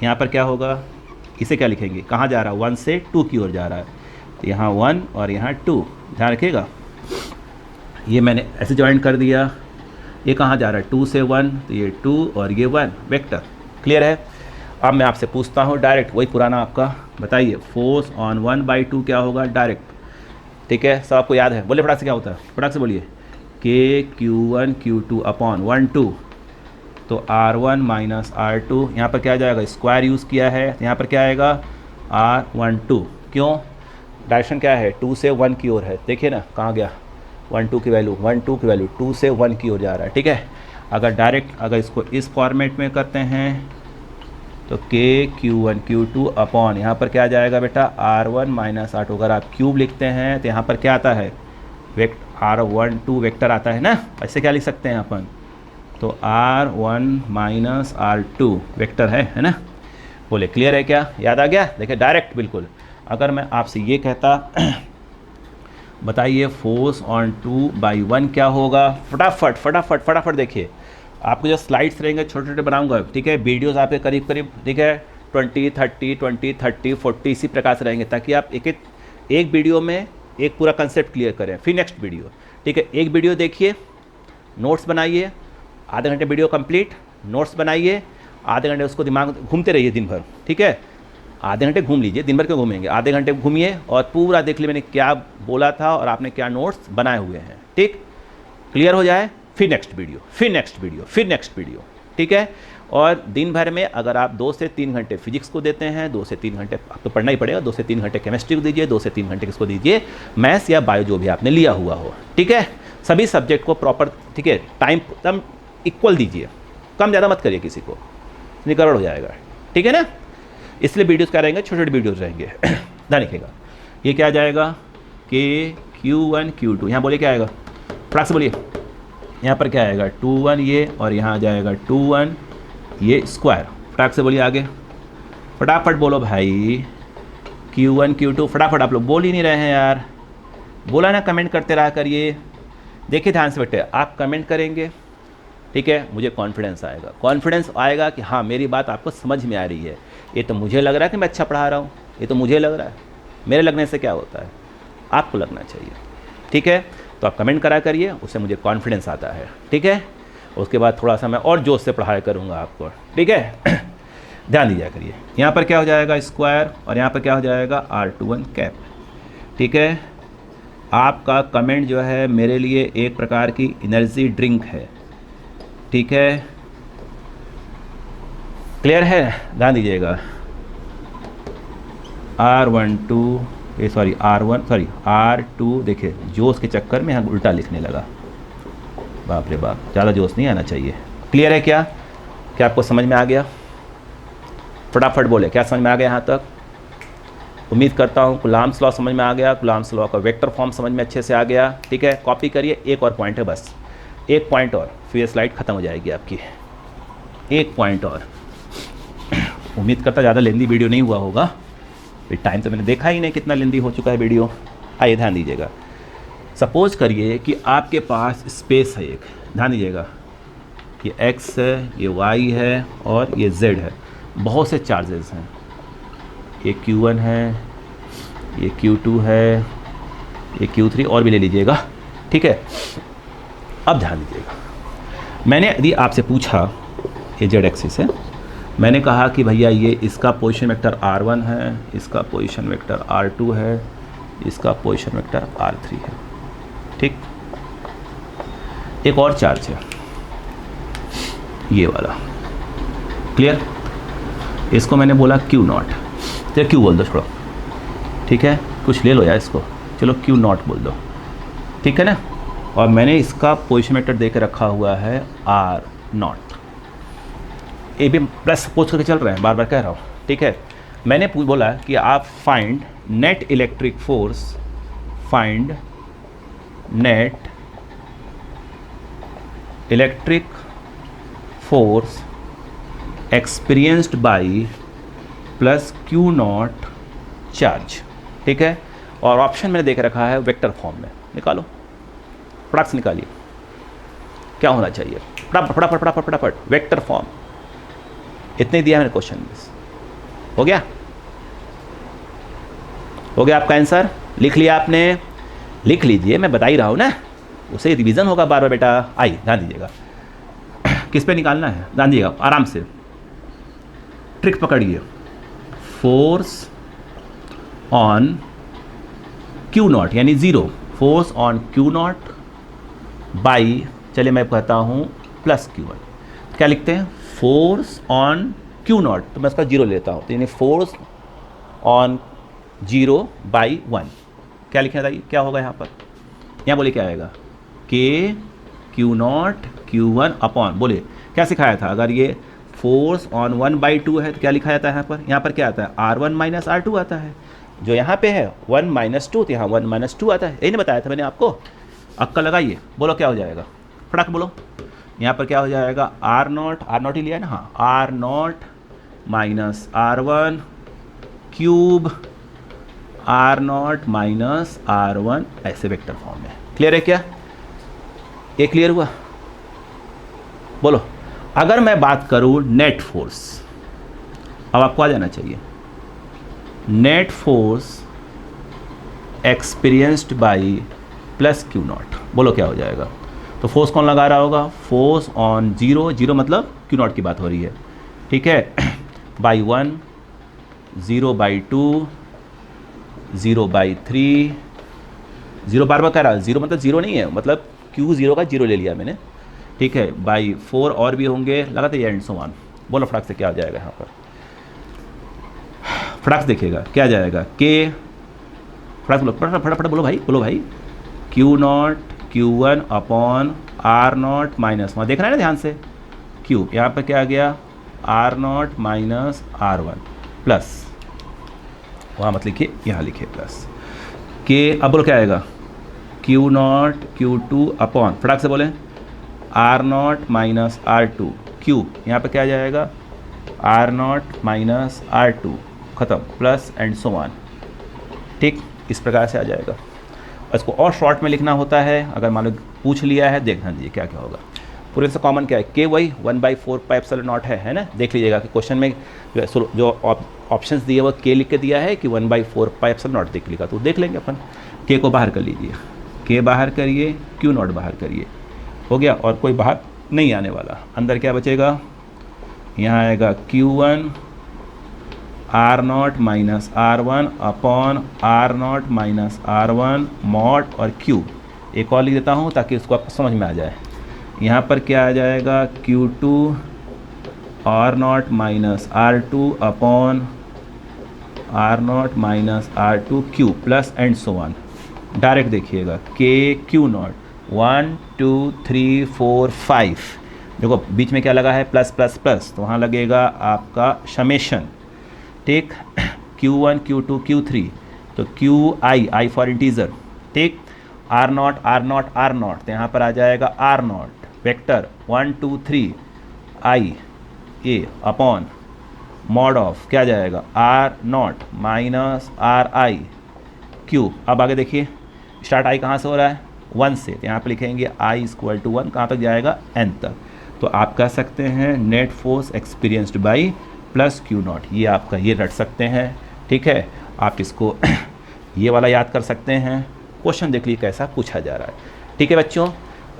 यहाँ पर क्या होगा, इसे क्या लिखेंगे, कहाँ जा रहा है, 1 से 2 की ओर जा रहा है, तो यहाँ 1 और यहाँ 2, ध्यान रखिएगा। ये मैंने ऐसे ज्वाइन कर दिया, ये कहाँ जा रहा है, 2 से 1, तो ये 2 और ये 1, वेक्टर। क्लियर है। अब मैं आपसे पूछता हूँ डायरेक्ट वही पुराना आपका, बताइए फोर्स ऑन 1/2 क्या होगा डायरेक्ट। ठीक है, सब आपको याद है, बोले फटाक से क्या होता है, फटाक से बोलिए, Q1 Q2 अपॉन 1 2, तो R1 माइनस R2, यहाँ पर क्या आ जाएगा, स्क्वायर यूज़ किया है, तो यहाँ पर क्या आएगा R12। क्यों, डायरेक्शन क्या है, 2 से 1 की ओर है। देखिए ना कहाँ गया, 1 2 की वैल्यू, 1 2 की वैल्यू 2 से 1 की ओर जा रहा है। ठीक है, अगर डायरेक्ट अगर इसको इस फॉर्मेट में करते हैं तो Q1 Q2 अपॉन यहाँ पर क्या आ जाएगा बेटा, R1 माइनस R2। अगर आप क्यूब लिखते हैं तो यहाँ पर क्या आता है, R12 वेक्टर आता है ना, ऐसे क्या लिख सकते हैं अपन, तो R1 माइनस R2 वेक्टर है ना। बोले क्लियर है क्या, याद आ गया। देखिए डायरेक्ट बिल्कुल। अगर मैं आपसे ये कहता बताइए फोर्स ऑन 2/1 क्या होगा, फटाफट फटाफट फटाफट देखिए, आपको जो स्लाइड्स रहेंगे छोटे छोटे बनाऊंगा। ठीक है, वीडियोस आपके करीब करीब, ठीक है, 20 30 20 30 40 इसी प्रकार से रहेंगे, ताकि आप एक वीडियो में एक पूरा कंसेप्ट क्लियर करें, फिर नेक्स्ट वीडियो। ठीक है, एक वीडियो देखिए, नोट्स बनाइए, आधे घंटे वीडियो कंप्लीट, नोट्स बनाइए, आधे घंटे उसको दिमाग घूमते रहिए दिन भर। ठीक है, आधे घंटे घूम लीजिए, दिन भर क्यों घूमेंगे, आधे घंटे घूमिए और पूरा देख लीजिए मैंने क्या बोला था और आपने क्या नोट्स बनाए हुए हैं। ठीक, क्लियर हो जाए, फिर नेक्स्ट वीडियो, फिर नेक्स्ट वीडियो, फिर नेक्स्ट वीडियो। ठीक है, और दिन भर में अगर आप 2 से 3 घंटे फिजिक्स को देते हैं, 2 से 3 घंटे आपको पढ़ना ही पड़ेगा, 2 से 3 घंटे केमिस्ट्री को दीजिए, 2 से 3 घंटे किसको दीजिए, मैथ्स या बायो जो भी आपने लिया हुआ हो। ठीक है, सभी सब्जेक्ट को प्रॉपर, ठीक है, टाइम एकदम इक्वल दीजिए, कम ज़्यादा मत करिए किसी को, नहीं गड़बड़ हो जाएगा। ठीक है ना, इसलिए वीडियोस क्या रहेंगे, छोटे छोटे वीडियोस रहेंगे। ध्यान रखिएगा। ये क्या आ जाएगा, Q1 Q2, यहाँ बोलिए क्या आएगा, फटाक से बोलिए, यहाँ पर क्या आएगा 2 1 ये, और यहाँ आ जाएगा 2 1 ये स्क्वायर। फटाक से बोलिए आगे, फटाफट बोलो भाई, Q1 Q2, फटाफट। आप लोग बोल ही नहीं रहे हैं यार, बोला ना, कमेंट करते रहा करिए। देखिए ध्यान से बेटे, आप कमेंट करेंगे, ठीक है, मुझे कॉन्फिडेंस आएगा, कॉन्फिडेंस आएगा कि हाँ मेरी बात आपको समझ में आ रही है। ये तो मुझे लग रहा है कि मैं अच्छा पढ़ा रहा हूँ, ये तो मुझे लग रहा है, मेरे लगने से क्या होता है, आपको लगना चाहिए। ठीक है, तो आप कमेंट करा करिए, उससे मुझे कॉन्फिडेंस आता है। ठीक है, उसके बाद थोड़ा सा मैं और जोश से पढ़ाई करूँगा आपको। ठीक है, ध्यान दीजिए करिए, यहाँ पर क्या हो जाएगा स्क्वायर, और यहाँ पर क्या हो जाएगा R21 कैप। ठीक है, आपका कमेंट जो है मेरे लिए एक प्रकार की एनर्जी ड्रिंक है। ठीक है, क्लियर है, ध्यान दीजिएगा। R2 देखिए, जोश के चक्कर में यहाँ उल्टा लिखने लगा, बाप रे बाप, ज़्यादा जोश नहीं आना चाहिए। क्लियर है क्या, क्या आपको समझ में आ गया, फटाफट बोले क्या समझ में आ गया यहाँ तक। उम्मीद करता हूँ कुलाम्स लॉ समझ में आ गया, कुलाम्स लॉ का वेक्टर फॉर्म समझ में अच्छे से आ गया। ठीक है, कॉपी करिए, एक और पॉइंट है बस, एक पॉइंट और, फिर ये स्लाइड ख़त्म हो जाएगी आपकी। एक पॉइंट और, उम्मीद करता ज़्यादा लेंदी वीडियो नहीं हुआ होगा, फिर टाइम तो मैंने देखा ही नहीं कितना लेंदी हो चुका है वीडियो। आइए ध्यान दीजिएगा, सपोज करिए कि आपके पास स्पेस है एक, ध्यान दीजिएगा, ये x है, ये y है और ये z है, बहुत से चार्जेस हैं, ये Q1 है, ये Q2 है, ये Q3 और भी ले लीजिएगा, ठीक है। अब ध्यान दीजिएगा, मैंने यदि आपसे पूछा, ये जेड एक्सिस है, मैंने कहा कि भैया ये इसका पोजीशन वेक्टर R1 है, इसका पोजीशन वेक्टर R2 है, इसका पोजीशन वेक्टर R3 है, ठीक। एक और चार्ज है ये वाला, क्लियर। इसको मैंने बोला Q0, तो Q बोल दो, छोड़ो, ठीक है, कुछ ले लो यार इसको, चलो Q0 बोल दो, ठीक है ना। और मैंने इसका पोजीशन वेक्टर दे के रखा हुआ है R0, ये भी प्लस सपोज करके चल रहे हैं, बार बार कह रहा हूँ, ठीक है। मैंने बोला कि आप find net electric force, find net electric force experienced by plus Q0 charge, ठीक है। और ऑप्शन मैंने देख रखा है वेक्टर फॉर्म में, निकालो, फटाक से निकालिए, क्या होना चाहिए, फटाफट फटाफट फटाफट फटाफट, वेक्टर फॉर्म, इतने दिया मैंने क्वेश्चन में, हो गया, हो गया आपका आंसर, लिख लिया आपने, लिख लीजिए, मैं बता ही रहा हूँ ना, उसे रिवीजन होगा बार बार बेटा। आइए ध्यान दीजिएगा, किस पे निकालना है, ध्यान दीजिएगा, आराम से ट्रिक पकड़िए, फोर्स ऑन Q0 यानी 0, फोर्स ऑन Q0 बाई, चलिए मैं कहता हूँ प्लस Q1, क्या लिखते हैं, फोर्स ऑन Q0, तो मैं इसका 0 लेता हूँ, तो यानी फोर्स ऑन 0 बाई 1, क्या लिखना था, क्या होगा यहाँ पर, यहाँ बोले क्या आएगा, K Q0 Q1 अपॉन, बोले क्या सिखाया था, अगर ये फोर्स ऑन 1/2 है तो क्या लिखा जाता है यहाँ पर, यहाँ पर क्या आता है, R1 माइनस R2 आता है, जो यहाँ पे है 1 माइनस 2, तो यहाँ 1 माइनस 2 आता है, यही नहीं बताया था मैंने आपको। अक्का लगाइए, बोलो क्या हो जाएगा, फटाक बोलो, यहाँ पर क्या हो जाएगा, R0 ही लिया है ना, हाँ, R0 minus R1 cube R0 minus R1, ऐसे वेक्टर फॉर्म में, क्लियर है क्या, ये क्लियर हुआ। बोलो, अगर मैं बात करूँ नेट फोर्स, अब आपको आ जाना चाहिए, net force experienced by plus Q0, बोलो क्या हो जाएगा, तो फोर्स कौन लगा रहा होगा, फोर्स ऑन 0 मतलब Q0 की बात हो रही है, ठीक है, बाई 1, 0/2, 0/3, 0 बार बार कह रहा है, 0 मतलब 0 नहीं है, मतलब Q0 का 0 ले लिया मैंने, ठीक है, बाई 4 और भी होंगे, लगाते एंड सो ऑन, बोलो फटाक से क्या आ जाएगा यहाँ पर, फटाक से देखिएगा क्या जाएगा, के फटाक बोलो, फटाफट बोलो भाई, बोलो भाई, Q0 Q1 upon R0 minus, वहाँ देख रहे हैं ना ध्यान से, Q यहाँ पर क्या आ गया, R0 माइनस R1 प्लस, वहाँ मत लिखिए, यहाँ लिखिए प्लस, के, अब बोलो क्या आएगा, Q0 Q2 अपॉन, फटाक से बोले, R0 माइनस R2 क्यूब, यहाँ पर क्या जाएगा, R0 माइनस R2, ख़त्म, प्लस एंड सो ऑन, ठीक, इस प्रकार से आ जाएगा। इसको और शॉर्ट में लिखना होता है, अगर मान लो पूछ लिया है, देखना दीजिए क्या क्या होगा, पूरे से कॉमन क्या है, के वही 1/4πε0 है ना, देख लीजिएगा कि क्वेश्चन में जो ऑप्शंस दिए वो के लिख के दिया है कि 1/4πε0 देख लिखा, तो देख लेंगे अपन, के को बाहर कर लीजिए, के बाहर करिए, Q0 बाहर करिए, हो गया, और कोई बाहर नहीं आने वाला, अंदर क्या बचेगा, यहाँ आएगा Q1 R0 minus R1 upon R0 minus R1 mod और क्यूब, एक और लिख देता हूँ ताकि उसको आपको समझ में आ जाए, यहाँ पर क्या आ जाएगा, Q2 R0 minus R2 upon R0 minus R2 cube plus and so on, direct देखिएगा, के Q0 1 2 3 4 5, देखो बीच में क्या लगा है, प्लस प्लस प्लस, तो वहाँ लगेगा आपका समेशन, ठीक, Q1 Q2 Q3, तो QI फॉर इंटीजर, ठीक, R0 R0 R0, तो यहाँ पर आ जाएगा R0 vector 1 2 3 I A upon mod of क्या जाएगा, R0 माइनस RI क्यूब। अब आगे देखिए, स्टार्ट I कहाँ से हो रहा है, 1 से, तो यहाँ पर लिखेंगे I इक्वल टू 1, कहाँ तक जाएगा, N तक, तो आप कह सकते हैं net force experienced by plus Q0, ये आपका ये रट सकते हैं, ठीक है। आप इसको ये वाला याद कर सकते हैं। क्वेश्चन देख लीजिए कैसा पूछा जा रहा है। ठीक है बच्चों,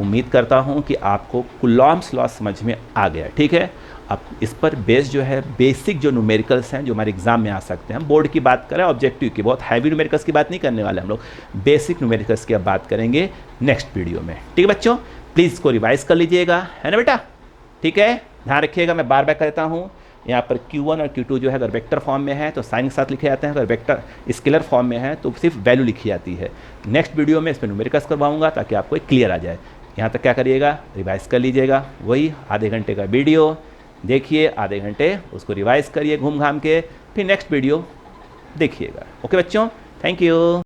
उम्मीद करता हूँ कि आपको कुलॉम्स लॉ समझ में आ गया। ठीक है, अब इस पर बेस जो है बेसिक जो न्यूमेरिकल्स हैं जो हमारे एग्जाम में आ सकते हैं, हम बोर्ड की बात करें, ऑब्जेक्टिव की, बहुत हैवी न्यूमेरिकल्स की बात नहीं करने वाले हम लोग, बेसिक न्यूमेरिकल्स की अब बात करेंगे नेक्स्ट वीडियो में। ठीक है बच्चों, प्लीज़ इसको रिवाइज कर लीजिएगा, है ना बेटा। ठीक है, ध्यान रखिएगा, मैं बार बार कहता हूँ यहाँ पर Q1 और Q2 जो है अगर वेक्टर फॉर्म में है तो साइन के साथ लिखे जाते हैं, अगर वेक्टर स्केलर फॉर्म में है तो सिर्फ वैल्यू लिखी जाती है। नेक्स्ट वीडियो में इसमें न्यूमेरिकल्स करवाऊंगा ताकि आपको एक क्लियर आ जाए। यहाँ तक क्या करिएगा, रिवाइज कर लीजिएगा, वही आधे घंटे का वीडियो देखिए, आधे घंटे उसको रिवाइज करिए घूम घाम के, फिर नेक्स्ट वीडियो देखिएगा। ओके बच्चों, थैंक यू।